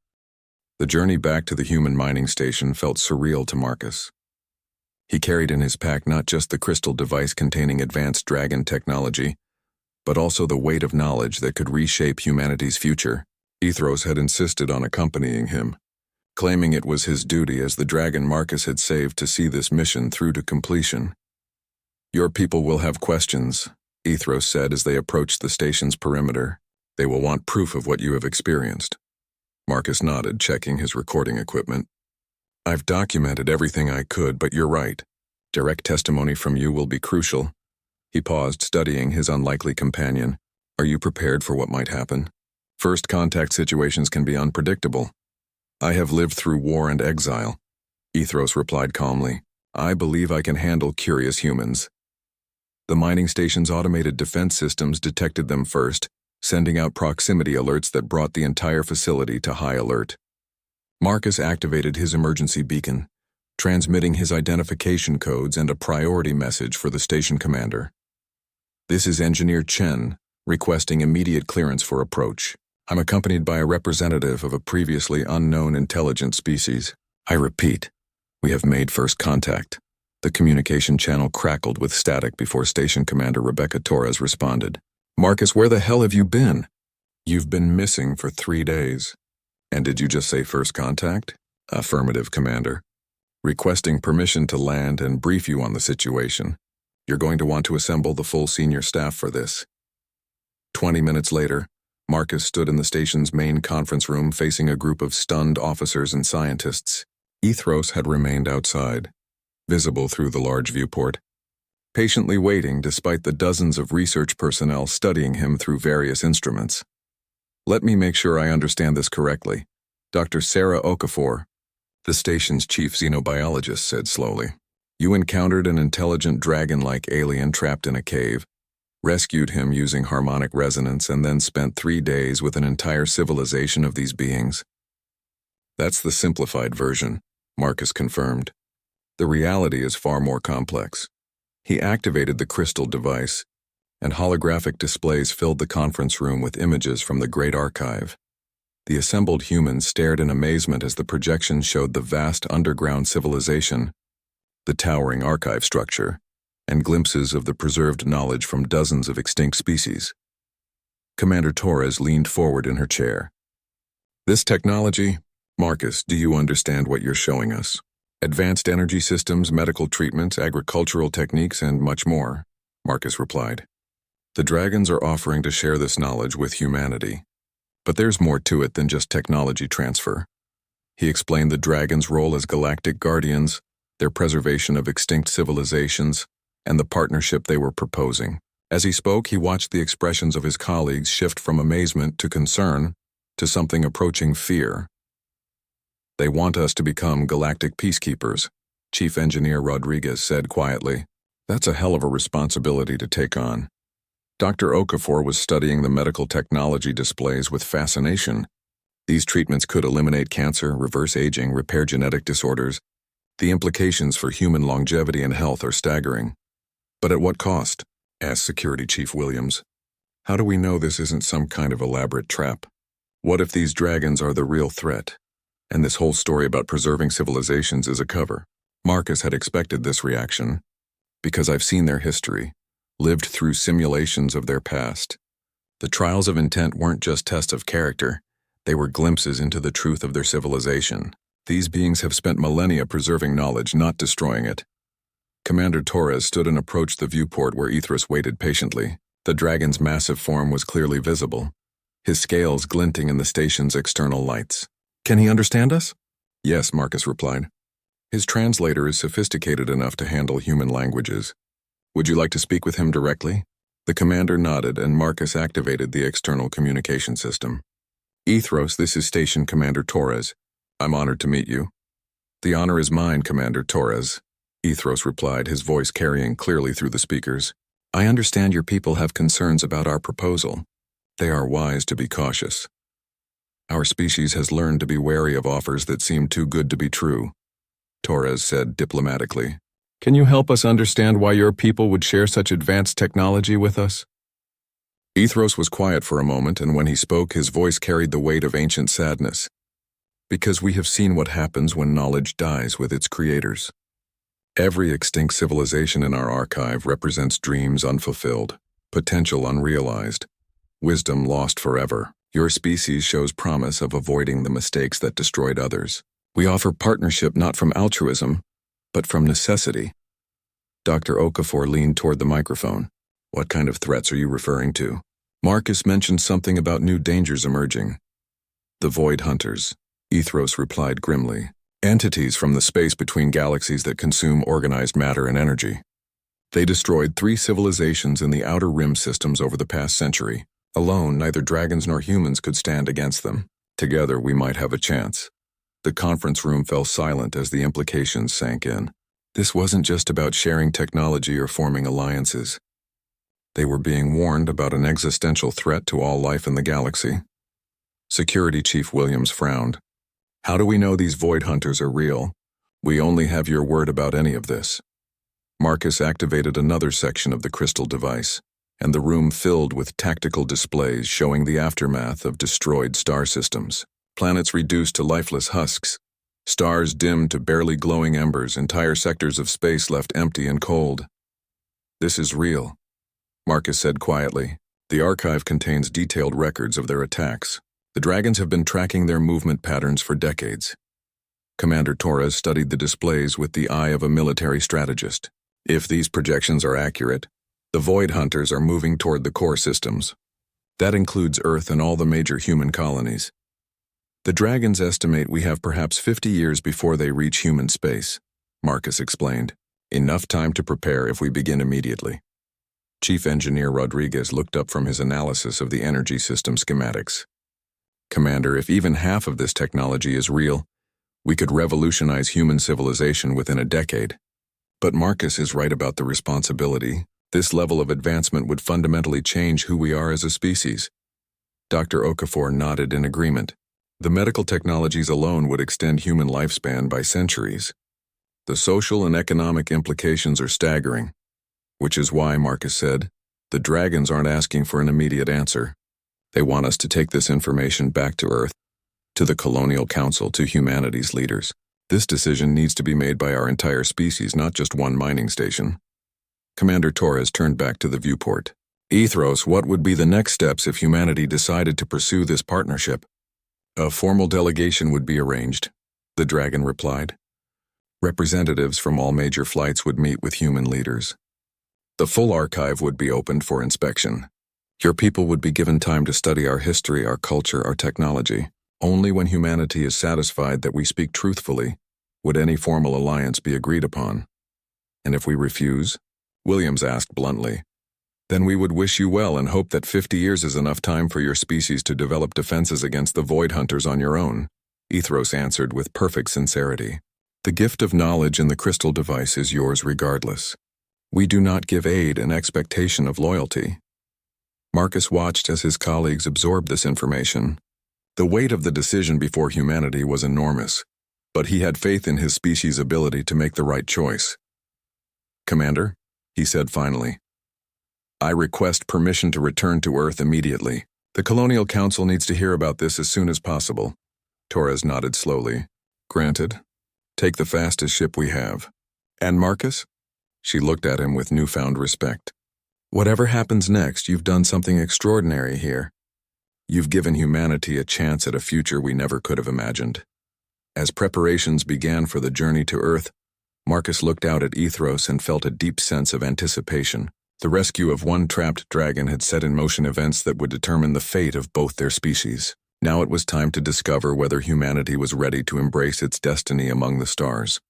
The journey back to the human mining station felt surreal to Marcus. He carried in his pack not just the crystal device containing advanced dragon technology, but also the weight of knowledge that could reshape humanity's future. Ethros had insisted on accompanying him, claiming it was his duty as the dragon Marcus had saved to see this mission through to completion. Your people will have questions, Ethros said as they approached the station's perimeter. They will want proof of what you have experienced. Marcus nodded, checking his recording equipment. I've documented everything I could, but you're right. Direct testimony from you will be crucial. He paused, studying his unlikely companion. Are you prepared for what might happen? First contact situations can be unpredictable. I have lived through war and exile. Ethros replied calmly. I believe I can handle curious humans. The mining station's automated defense systems detected them first, sending out proximity alerts that brought the entire facility to high alert. Marcus activated his emergency beacon, transmitting his identification codes and a priority message for the station commander. This is Engineer Chen, requesting immediate clearance for approach. I'm accompanied by a representative of a previously unknown intelligent species. I repeat, we have made first contact. The communication channel crackled with static before Station Commander Rebecca Torres responded. Marcus, where the hell have you been? You've been missing for 3 days. And did you just say first contact? Affirmative, Commander. Requesting permission to land and brief you on the situation. You're going to want to assemble the full senior staff for this. 20 minutes later, Marcus stood in the station's main conference room facing a group of stunned officers and scientists. Ethros had remained outside, visible through the large viewport, patiently waiting despite the dozens of research personnel studying him through various instruments. Let me make sure I understand this correctly. Dr. Sarah Okafor, the station's chief xenobiologist, said slowly. You encountered an intelligent dragon-like alien trapped in a cave, rescued him using harmonic resonance, and then spent 3 days with an entire civilization of these beings. That's the simplified version, Marcus confirmed. The reality is far more complex. He activated the crystal device, and holographic displays filled the conference room with images from the Great Archive. The assembled humans stared in amazement as the projection showed the vast underground civilization, the towering archive structure, and glimpses of the preserved knowledge from dozens of extinct species. Commander Torres leaned forward in her chair. This technology, Marcus, do you understand what you're showing us? Advanced energy systems, medical treatments, agricultural techniques, and much more, Marcus replied. The dragons are offering to share this knowledge with humanity. But there's more to it than just technology transfer. He explained the dragons' role as galactic guardians, their preservation of extinct civilizations, and the partnership they were proposing. As he spoke, he watched the expressions of his colleagues shift from amazement to concern to something approaching fear. They want us to become galactic peacekeepers, Chief Engineer Rodriguez said quietly. That's a hell of a responsibility to take on. Dr. Okafor was studying the medical technology displays with fascination. These treatments could eliminate cancer, reverse aging, repair genetic disorders. The implications for human longevity and health are staggering. But at what cost? Asked Security Chief Williams. How do we know this isn't some kind of elaborate trap? What if these dragons are the real threat? And this whole story about preserving civilizations is a cover. Marcus had expected this reaction. Because I've seen their history, lived through simulations of their past. The trials of intent weren't just tests of character. They were glimpses into the truth of their civilization. These beings have spent millennia preserving knowledge, not destroying it. Commander Torres stood and approached the viewport where Ethros waited patiently. The dragon's massive form was clearly visible, his scales glinting in the station's external lights. Can he understand us? Yes, Marcus replied. His translator is sophisticated enough to handle human languages. Would you like to speak with him directly? The commander nodded and Marcus activated the external communication system. Ethros, this is Station Commander Torres. I'm honored to meet you. The honor is mine, Commander Torres, Ethros replied, his voice carrying clearly through the speakers. I understand your people have concerns about our proposal. They are wise to be cautious. Our species has learned to be wary of offers that seem too good to be true, Torres said diplomatically. Can you help us understand why your people would share such advanced technology with us? Ethros was quiet for a moment, and when he spoke, his voice carried the weight of ancient sadness. Because we have seen what happens when knowledge dies with its creators. Every extinct civilization in our archive represents dreams unfulfilled, potential unrealized, wisdom lost forever. Your species shows promise of avoiding the mistakes that destroyed others. We offer partnership not from altruism, but from necessity. Dr. Okafor leaned toward the microphone. What kind of threats are you referring to? Marcus mentioned something about new dangers emerging. The Void Hunters, Ethros replied grimly. entities from the space between galaxies that consume organized matter and energy. They destroyed 3 civilizations in the outer rim systems over the past century. Alone, neither dragons nor humans could stand against them. Together, we might have a chance. The conference room fell silent as the implications sank in. This wasn't just about sharing technology or forming alliances. They were being warned about an existential threat to all life in the galaxy. Security Chief Williams frowned. How do we know these void hunters are real? We only have your word about any of this. Marcus activated another section of the crystal device, and the room filled with tactical displays showing the aftermath of destroyed star systems. Planets reduced to lifeless husks, stars dimmed to barely glowing embers, entire sectors of space left empty and cold. This is real, Marcus said quietly. The archive contains detailed records of their attacks. The dragons have been tracking their movement patterns for decades. Commander Torres studied the displays with the eye of a military strategist. If these projections are accurate, the Void Hunters are moving toward the core systems. That includes Earth and all the major human colonies. The dragons estimate we have perhaps 50 years before they reach human space, Marcus explained. Enough time to prepare if we begin immediately. Chief Engineer Rodriguez looked up from his analysis of the energy system schematics. Commander, if even half of this technology is real, we could revolutionize human civilization within a decade. But Marcus is right about the responsibility. This level of advancement would fundamentally change who we are as a species. Dr. Okafor nodded in agreement. The medical technologies alone would extend human lifespan by centuries. The social and economic implications are staggering, which is why, Marcus said, the dragons aren't asking for an immediate answer. They want us to take this information back to Earth, to the Colonial Council, to humanity's leaders. This decision needs to be made by our entire species, not just one mining station. Commander Torres turned back to the viewport. Ethros, what would be the next steps if humanity decided to pursue this partnership? A formal delegation would be arranged, the dragon replied. Representatives from all major flights would meet with human leaders. The full archive would be opened for inspection. Your people would be given time to study our history, our culture, our technology. Only when humanity is satisfied that we speak truthfully would any formal alliance be agreed upon. And if we refuse, Williams asked bluntly, then we would wish you well and hope that 50 years is enough time for your species to develop defenses against the Void Hunters on your own, Ethros answered with perfect sincerity. The gift of knowledge in the crystal device is yours regardless. We do not give aid in expectation of loyalty. Marcus watched as his colleagues absorbed this information. The weight of the decision before humanity was enormous, but he had faith in his species' ability to make the right choice. Commander, he said finally, I request permission to return to Earth immediately. The Colonial Council needs to hear about this as soon as possible. Torres nodded slowly. Granted. Take the fastest ship we have. And Marcus? She looked at him with newfound respect. Whatever happens next, you've done something extraordinary here. You've given humanity a chance at a future we never could have imagined. As preparations began for the journey to Earth, Marcus looked out at Ethros and felt a deep sense of anticipation. The rescue of one trapped dragon had set in motion events that would determine the fate of both their species. Now it was time to discover whether humanity was ready to embrace its destiny among the stars.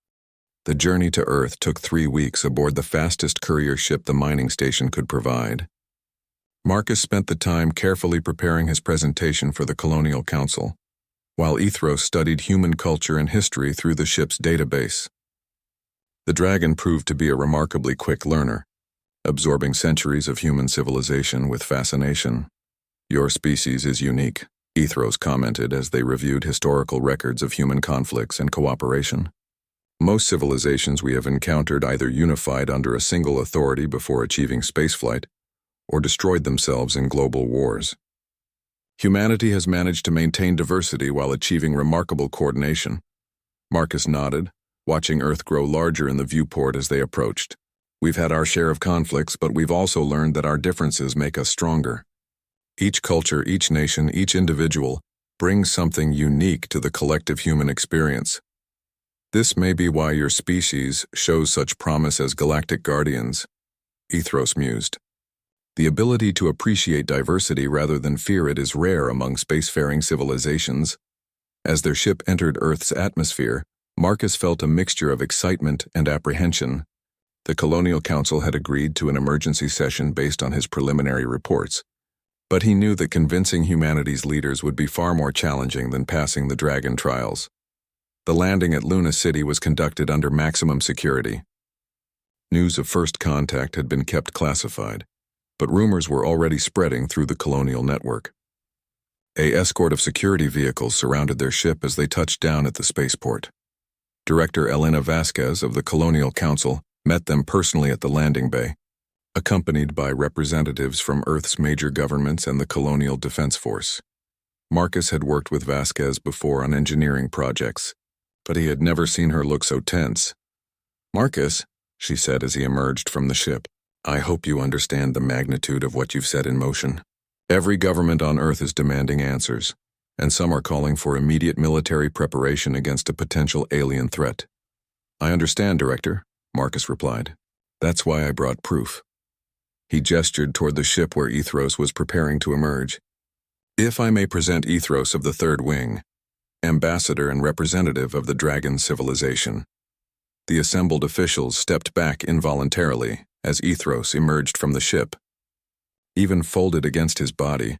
The journey to Earth took 3 weeks aboard the fastest courier ship the mining station could provide. Marcus spent the time carefully preparing his presentation for the Colonial Council, while Ethros studied human culture and history through the ship's database. The dragon proved to be a remarkably quick learner, absorbing centuries of human civilization with fascination. Your species is unique, Ethros commented as they reviewed historical records of human conflicts and cooperation. Most civilizations we have encountered either unified under a single authority before achieving spaceflight, or destroyed themselves in global wars. Humanity has managed to maintain diversity while achieving remarkable coordination. Marcus nodded, watching Earth grow larger in the viewport as they approached. We've had our share of conflicts, but we've also learned that our differences make us stronger. Each culture, each nation, each individual brings something unique to the collective human experience. This may be why your species shows such promise as galactic guardians, Ethros mused. The ability to appreciate diversity rather than fear it is rare among spacefaring civilizations. As their ship entered Earth's atmosphere, Marcus felt a mixture of excitement and apprehension. The Colonial Council had agreed to an emergency session based on his preliminary reports, but he knew that convincing humanity's leaders would be far more challenging than passing the Dragon trials. The landing at Luna City was conducted under maximum security. News of first contact had been kept classified, but rumors were already spreading through the colonial network. An escort of security vehicles surrounded their ship as they touched down at the spaceport. Director Elena Vasquez of the Colonial Council met them personally at the landing bay, accompanied by representatives from Earth's major governments and the Colonial Defense Force. Marcus had worked with Vasquez before on engineering projects, but he had never seen her look so tense. "Marcus," she said as he emerged from the ship, "I hope you understand the magnitude of what you've set in motion. Every government on Earth is demanding answers, and some are calling for immediate military preparation against a potential alien threat." "I understand, Director," Marcus replied. "That's why I brought proof." He gestured toward the ship where Ethros was preparing to emerge. "If I may present Ethros of the Third Wing, ambassador and representative of the Dragon civilization." The assembled officials stepped back involuntarily as Ethros emerged from the ship. Even folded against his body,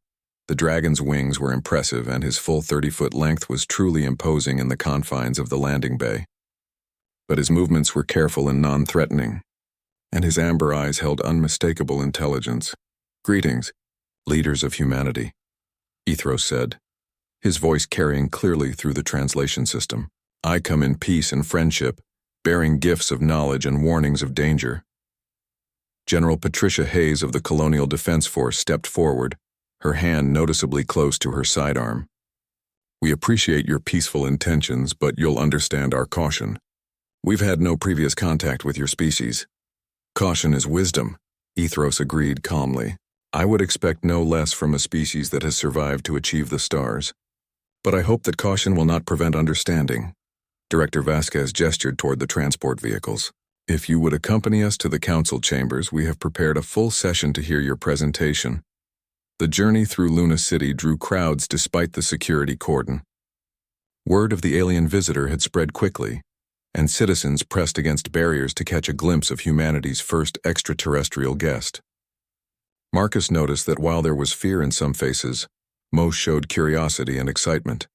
the Dragon's wings were impressive and his full 30-foot length was truly imposing in the confines of the landing bay. But his movements were careful and non-threatening, and his amber eyes held unmistakable intelligence. "Greetings, leaders of humanity," Ethros said, his voice carrying clearly through the translation system. "I come in peace and friendship, bearing gifts of knowledge and warnings of danger." General Patricia Hayes of the Colonial Defense Force stepped forward, her hand noticeably close to her sidearm. "We appreciate your peaceful intentions, but you'll understand our caution. We've had no previous contact with your species." "Caution is wisdom," Ethros agreed calmly. "I would expect no less from a species that has survived to achieve the stars. But I hope that caution will not prevent understanding." Director Vasquez gestured toward the transport vehicles. "If you would accompany us to the council chambers, we have prepared a full session to hear your presentation." The journey through Luna City drew crowds despite the security cordon. Word of the alien visitor had spread quickly, and citizens pressed against barriers to catch a glimpse of humanity's first extraterrestrial guest. Marcus noticed that while there was fear in some faces, most showed curiosity and excitement.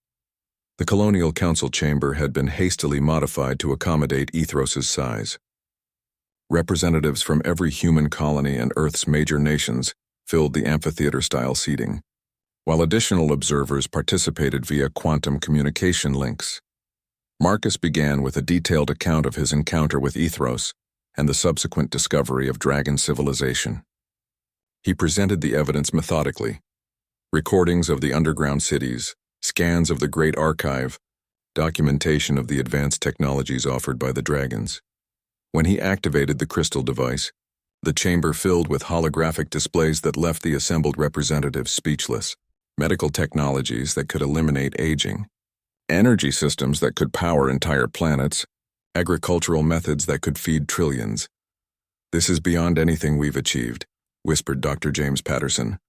The Colonial Council chamber had been hastily modified to accommodate Ethros' size. Representatives from every human colony and Earth's major nations filled the amphitheater-style seating, while additional observers participated via quantum communication links. Marcus began with a detailed account of his encounter with Ethros and the subsequent discovery of Dragon civilization. He presented the evidence methodically: recordings of the underground cities, scans of the Great Archive, documentation of the advanced technologies offered by the Dragons. When he activated the crystal device, the chamber filled with holographic displays that left the assembled representatives speechless. Medical technologies that could eliminate aging, energy systems that could power entire planets, agricultural methods that could feed trillions. "This is beyond anything we've achieved," whispered Dr. James Patterson,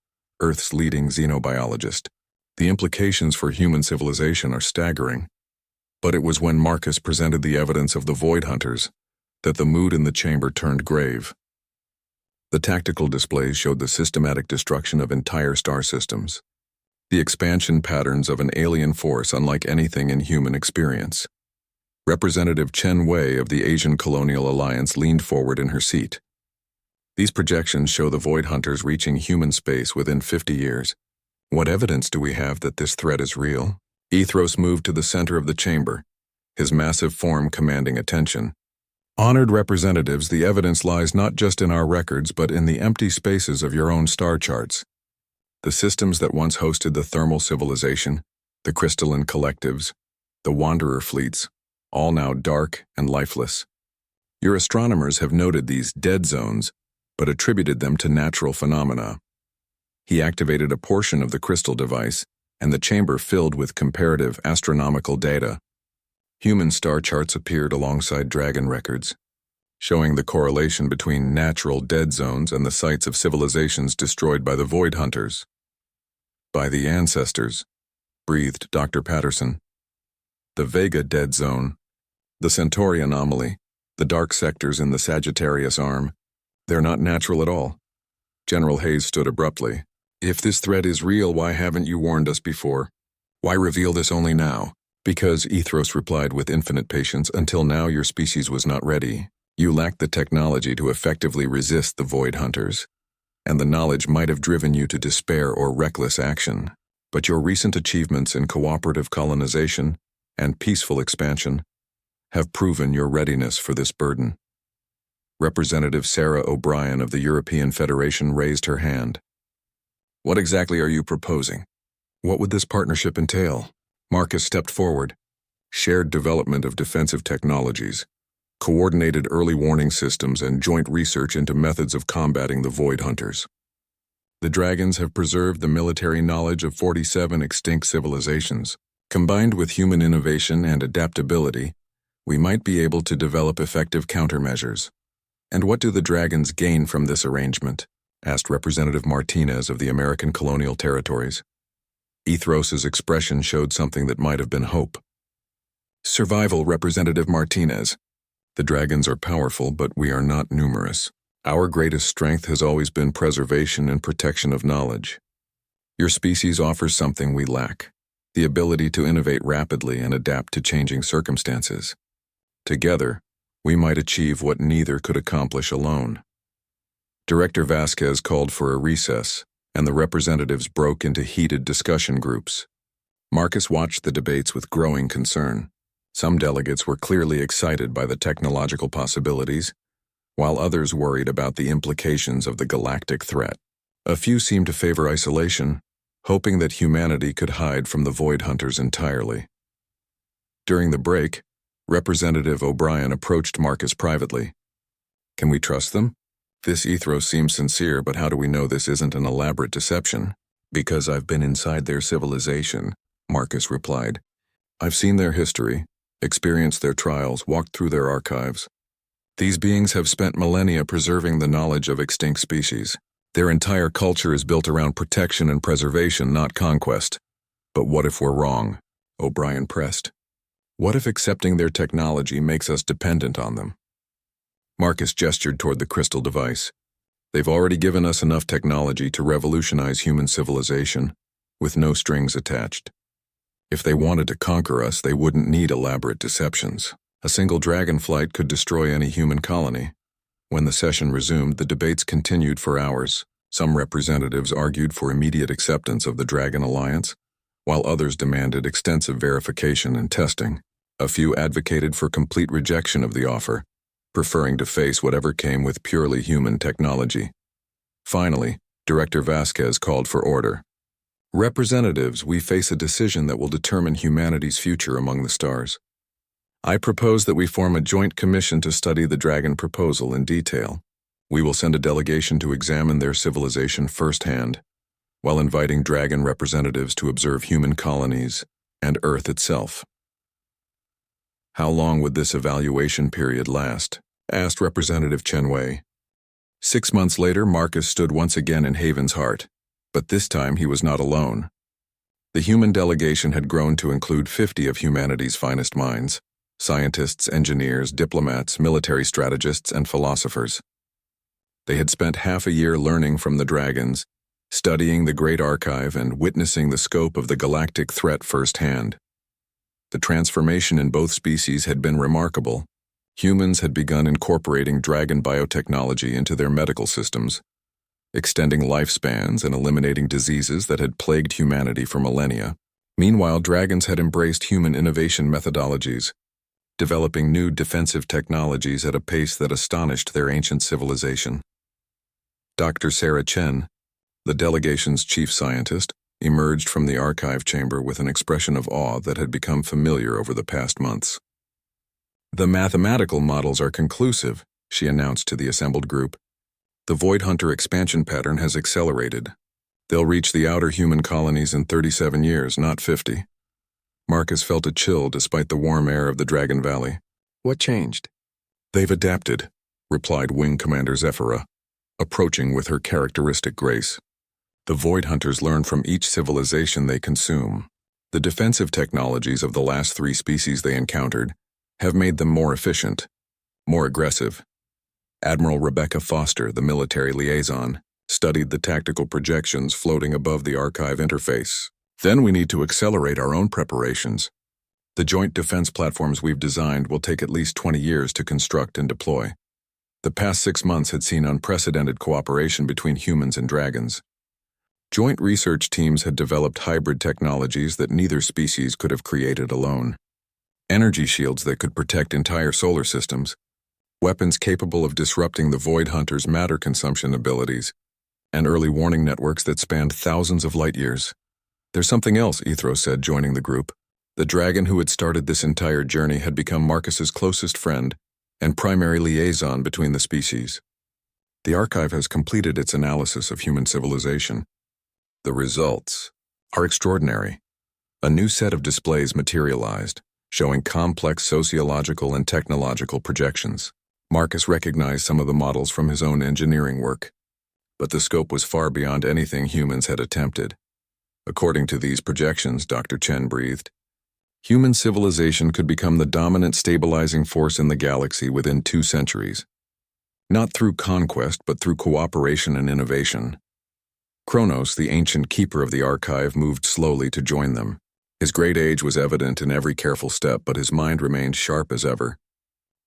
Earth's leading xenobiologist. "The implications for human civilization are staggering." But it was when Marcus presented the evidence of the Void Hunters that the mood in the chamber turned grave. The tactical displays showed the systematic destruction of entire star systems, the expansion patterns of an alien force unlike anything in human experience. Representative Chen Wei of the Asian Colonial Alliance leaned forward in her seat. "These projections show the Void Hunters reaching human space within 50 years. What evidence do we have that this threat is real?" Ethros moved to the center of the chamber, his massive form commanding attention. "Honored representatives, the evidence lies not just in our records but in the empty spaces of your own star charts. The systems that once hosted the thermal civilization, the crystalline collectives, the wanderer fleets, all now dark and lifeless. Your astronomers have noted these dead zones, but attributed them to natural phenomena." He activated a portion of the crystal device, and the chamber filled with comparative astronomical data. Human star charts appeared alongside Dragon records, showing the correlation between natural dead zones and the sites of civilizations destroyed by the Void Hunters. "By the ancestors," breathed Dr. Patterson. "The Vega dead zone, The Centauri anomaly, the dark sectors in the Sagittarius arm, they're not natural at all. General Hayes stood abruptly. If this threat is real, why haven't you warned us before? Why reveal this only now? Because, Ethros replied with infinite patience, until now your species was not ready. You lacked the technology to effectively resist the Void Hunters, and the knowledge might have driven you to despair or reckless action. But your recent achievements in cooperative colonization and peaceful expansion have proven your readiness for this burden. Representative Sarah O'Brien of the European Federation raised her hand. What exactly are you proposing? What would this partnership entail? Marcus stepped forward. Shared development of defensive technologies, coordinated early warning systems, and joint research into methods of combating the Void Hunters. The Dragons have preserved the military knowledge of 47 extinct civilizations. Combined with human innovation and adaptability, we might be able to develop effective countermeasures. And what do the Dragons gain from this arrangement? Asked Representative Martinez of the American Colonial Territories. Ethros's expression showed something that might have been hope. Survival, Representative Martinez. The Dragons are powerful, but we are not numerous. Our greatest strength has always been preservation and protection of knowledge. Your species offers something we lack, the ability to innovate rapidly and adapt to changing circumstances. Together, we might achieve what neither could accomplish alone. Director Vasquez called for a recess, and the representatives broke into heated discussion groups. Marcus watched the debates with growing concern. Some delegates were clearly excited by the technological possibilities, while others worried about the implications of the galactic threat. A few seemed to favor isolation, hoping that humanity could hide from the Void Hunters entirely. During the break, Representative O'Brien approached Marcus privately. Can we trust them? This Ethros seems sincere, but how do we know this isn't an elaborate deception? Because I've been inside their civilization, Marcus replied. I've seen their history, experienced their trials, walked through their archives. These beings have spent millennia preserving the knowledge of extinct species. Their entire culture is built around protection and preservation, not conquest. But what if we're wrong? O'Brien pressed. What if accepting their technology makes us dependent on them? Marcus gestured toward the crystal device. They've already given us enough technology to revolutionize human civilization, with no strings attached. If they wanted to conquer us, they wouldn't need elaborate deceptions. A single dragon flight could destroy any human colony. When the session resumed, the debates continued for hours. Some representatives argued for immediate acceptance of the Dragon Alliance, while others demanded extensive verification and testing. A few advocated for complete rejection of the offer, preferring to face whatever came with purely human technology. Finally, Director Vasquez called for order. Representatives, we face a decision that will determine humanity's future among the stars. I propose that we form a joint commission to study the Dragon proposal in detail. We will send a delegation to examine their civilization firsthand, while inviting Dragon representatives to observe human colonies and Earth itself. How long would this evaluation period last? Asked Representative Chen Wei. 6 months later, Marcus stood once again in Haven's heart, but this time he was not alone. The human delegation had grown to include 50 of humanity's finest minds: scientists, engineers, diplomats, military strategists, and philosophers. They had spent half a year learning from the Dragons, studying the Great Archive, and witnessing the scope of the galactic threat firsthand. The transformation in both species had been remarkable. Humans had begun incorporating dragon biotechnology into their medical systems, extending lifespans and eliminating diseases that had plagued humanity for millennia. Meanwhile, dragons had embraced human innovation methodologies, developing new defensive technologies at a pace that astonished their ancient civilization. Dr. Sarah Chen, the delegation's chief scientist, emerged from the archive chamber with an expression of awe that had become familiar over the past months. The mathematical models are conclusive, she announced to the assembled group. The Void Hunter expansion pattern has accelerated. They'll reach the outer human colonies in 37 years, not 50. Marcus felt a chill despite the warm air of the Dragon Valley. What changed? They've adapted, replied Wing Commander Zephyra, approaching with her characteristic grace. The Void Hunters learn from each civilization they consume. The defensive technologies of the last 3 species they encountered have made them more efficient, more aggressive. Admiral Rebecca Foster, the military liaison, studied the tactical projections floating above the archive interface. Then we need to accelerate our own preparations. The joint defense platforms we've designed will take at least 20 years to construct and deploy. The past 6 months had seen unprecedented cooperation between humans and dragons. Joint research teams had developed hybrid technologies that neither species could have created alone. Energy shields that could protect entire solar systems, weapons capable of disrupting the Void Hunter's matter consumption abilities, and early warning networks that spanned thousands of light years. There's something else, Ethros said, joining the group. The dragon who had started this entire journey had become Marcus's closest friend and primary liaison between the species. The archive has completed its analysis of human civilization. The results are extraordinary. A new set of displays materialized, showing complex sociological and technological projections. Marcus recognized some of the models from his own engineering work, but the scope was far beyond anything humans had attempted. According to these projections, Dr. Chen breathed, human civilization could become the dominant stabilizing force in the galaxy within 2 centuries. Not through conquest, but through cooperation and innovation. Kronos, the ancient keeper of the archive, moved slowly to join them. His great age was evident in every careful step, but his mind remained sharp as ever.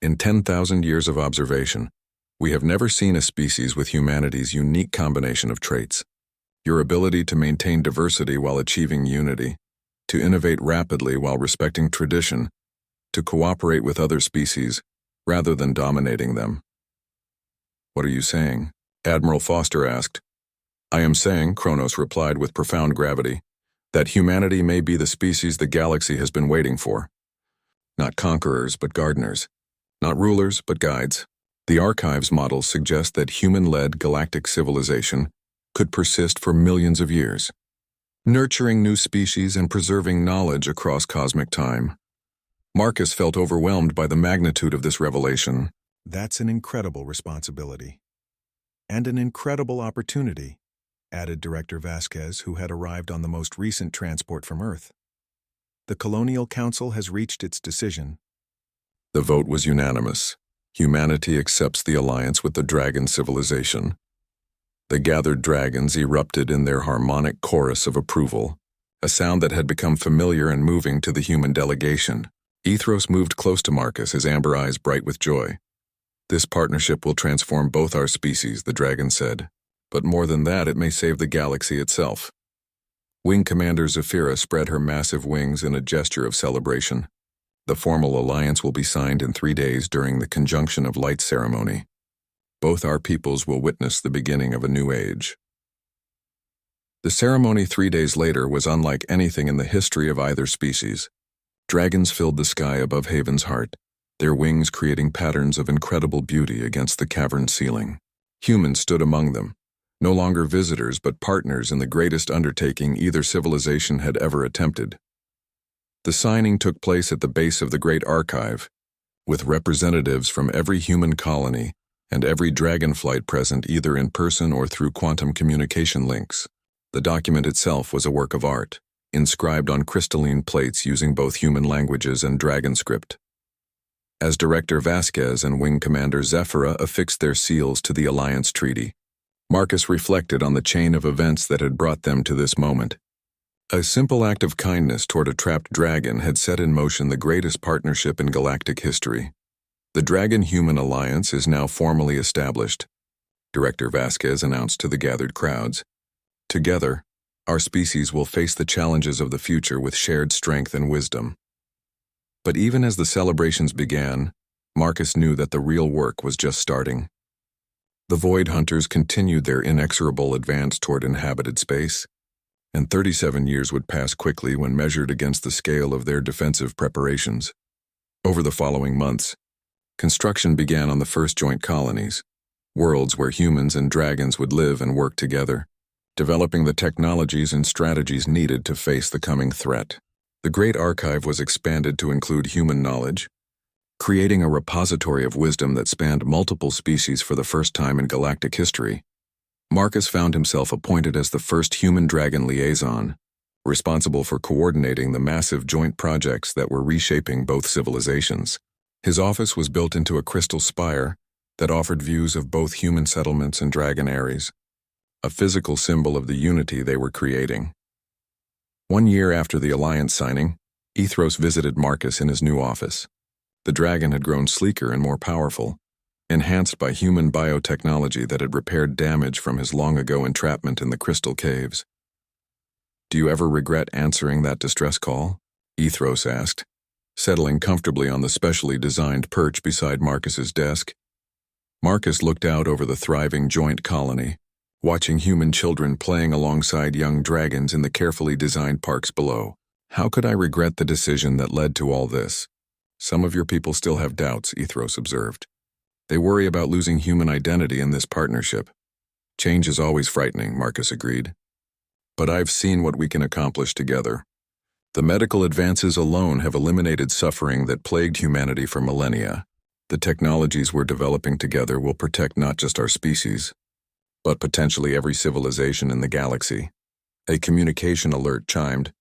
In 10,000 years of observation, we have never seen a species with humanity's unique combination of traits. Your ability to maintain diversity while achieving unity, to innovate rapidly while respecting tradition, to cooperate with other species rather than dominating them. What are you saying? Admiral Foster asked. I am saying, Kronos replied with profound gravity, that humanity may be the species the galaxy has been waiting for. Not conquerors, but gardeners. Not rulers, but guides. The archive's models suggest that human-led galactic civilization could persist for millions of years, nurturing new species and preserving knowledge across cosmic time. Marcus felt overwhelmed by the magnitude of this revelation. That's an incredible responsibility. And an incredible opportunity, added Director Vasquez, who had arrived on the most recent transport from Earth. The Colonial Council has reached its decision. The vote was unanimous. Humanity accepts the alliance with the dragon civilization. The gathered dragons erupted in their harmonic chorus of approval, a sound that had become familiar and moving to the human delegation. Ethros moved close to Marcus, his amber eyes bright with joy. This partnership will transform both our species, the dragon said. But more than that, it may save the galaxy itself. Wing Commander Zephyra spread her massive wings in a gesture of celebration. The formal alliance will be signed in 3 days during the Conjunction of Light ceremony. Both our peoples will witness the beginning of a new age. The ceremony 3 days later was unlike anything in the history of either species. Dragons filled the sky above Haven's heart, their wings creating patterns of incredible beauty against the cavern ceiling. Humans stood among them, no longer visitors but partners in the greatest undertaking either civilization had ever attempted. The signing took place at the base of the Great Archive, with representatives from every human colony and every dragonflight present either in person or through quantum communication links. The document itself was a work of art, inscribed on crystalline plates using both human languages and dragon script. As Director Vasquez and Wing Commander Zephyra affixed their seals to the Alliance Treaty, Marcus reflected on the chain of events that had brought them to this moment. A simple act of kindness toward a trapped dragon had set in motion the greatest partnership in galactic history. The Dragon-Human Alliance is now formally established, Director Vasquez announced to the gathered crowds. Together, our species will face the challenges of the future with shared strength and wisdom. But even as the celebrations began, Marcus knew that the real work was just starting. The Void Hunters continued their inexorable advance toward inhabited space, and 37 years would pass quickly when measured against the scale of their defensive preparations. Over the following months, construction began on the first joint colonies, worlds where humans and dragons would live and work together, developing the technologies and strategies needed to face the coming threat. The Great Archive was expanded to include human knowledge, creating a repository of wisdom that spanned multiple species for the first time in galactic history. Marcus found himself appointed as the first human-dragon liaison, responsible for coordinating the massive joint projects that were reshaping both civilizations. His office was built into a crystal spire that offered views of both human settlements and dragon aeries, a physical symbol of the unity they were creating. 1 year after the alliance signing, Ethros visited Marcus in his new office. The dragon had grown sleeker and more powerful, enhanced by human biotechnology that had repaired damage from his long-ago entrapment in the crystal caves. "Do you ever regret answering that distress call?" Ethros asked, settling comfortably on the specially designed perch beside Marcus's desk. Marcus looked out over the thriving joint colony, watching human children playing alongside young dragons in the carefully designed parks below. "How could I regret the decision that led to all this?" "Some of your people still have doubts," Ethros observed. "They worry about losing human identity in this partnership." "Change is always frightening," Marcus agreed. "But I've seen what we can accomplish together. The medical advances alone have eliminated suffering that plagued humanity for millennia. The technologies we're developing together will protect not just our species, but potentially every civilization in the galaxy." A communication alert chimed,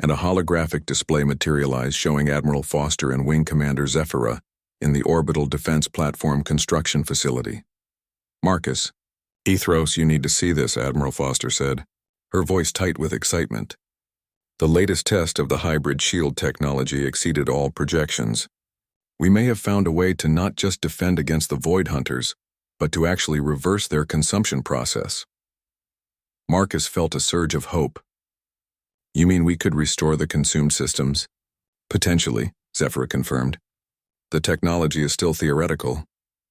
and a holographic display materialized showing Admiral Foster and Wing Commander Zephyra in the Orbital Defense Platform Construction Facility. "Marcus." "Ethros, you need to see this," Admiral Foster said, her voice tight with excitement. "The latest test of the hybrid shield technology exceeded all projections. We may have found a way to not just defend against the Void Hunters, but to actually reverse their consumption process." Marcus felt a surge of hope. "You mean we could restore the consumed systems?" "Potentially," Zephyra confirmed. "The technology is still theoretical,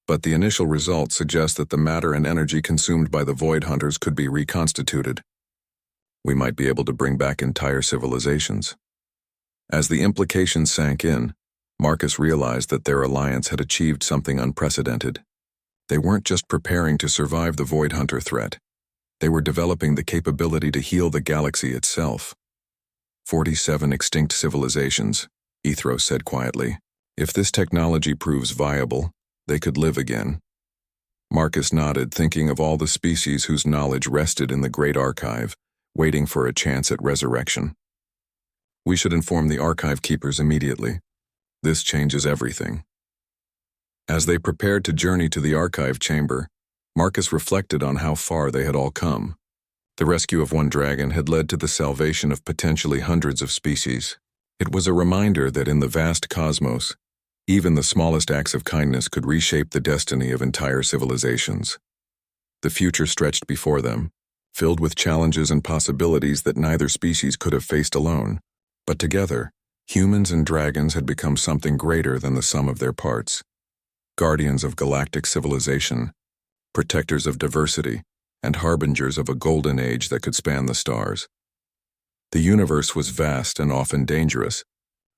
but the initial results suggest that the matter and energy consumed by the Void Hunters could be reconstituted. We might be able to bring back entire civilizations." As the implications sank in, Marcus realized that their alliance had achieved something unprecedented. They weren't just preparing to survive the Void Hunter threat. They were developing the capability to heal the galaxy itself. 47 extinct civilizations, Ethros said quietly. "If this technology proves viable, they could live again." Marcus nodded, thinking of all the species whose knowledge rested in the Great Archive, waiting for a chance at resurrection. "We should inform the archive keepers immediately. This changes everything." As they prepared to journey to the archive chamber, Marcus reflected on how far they had all come. The rescue of one dragon had led to the salvation of potentially hundreds of species. It was a reminder that in the vast cosmos, even the smallest acts of kindness could reshape the destiny of entire civilizations. The future stretched before them, filled with challenges and possibilities that neither species could have faced alone. But together, humans and dragons had become something greater than the sum of their parts. Guardians of galactic civilization, protectors of diversity, and harbingers of a golden age that could span the stars. The universe was vast and often dangerous,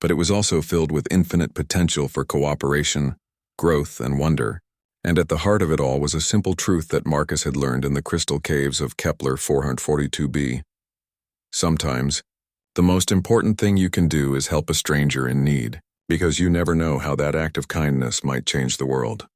but it was also filled with infinite potential for cooperation, growth, and wonder. And at the heart of it all was a simple truth that Marcus had learned in the crystal caves of Kepler 442b. Sometimes, the most important thing you can do is help a stranger in need, because you never know how that act of kindness might change the world.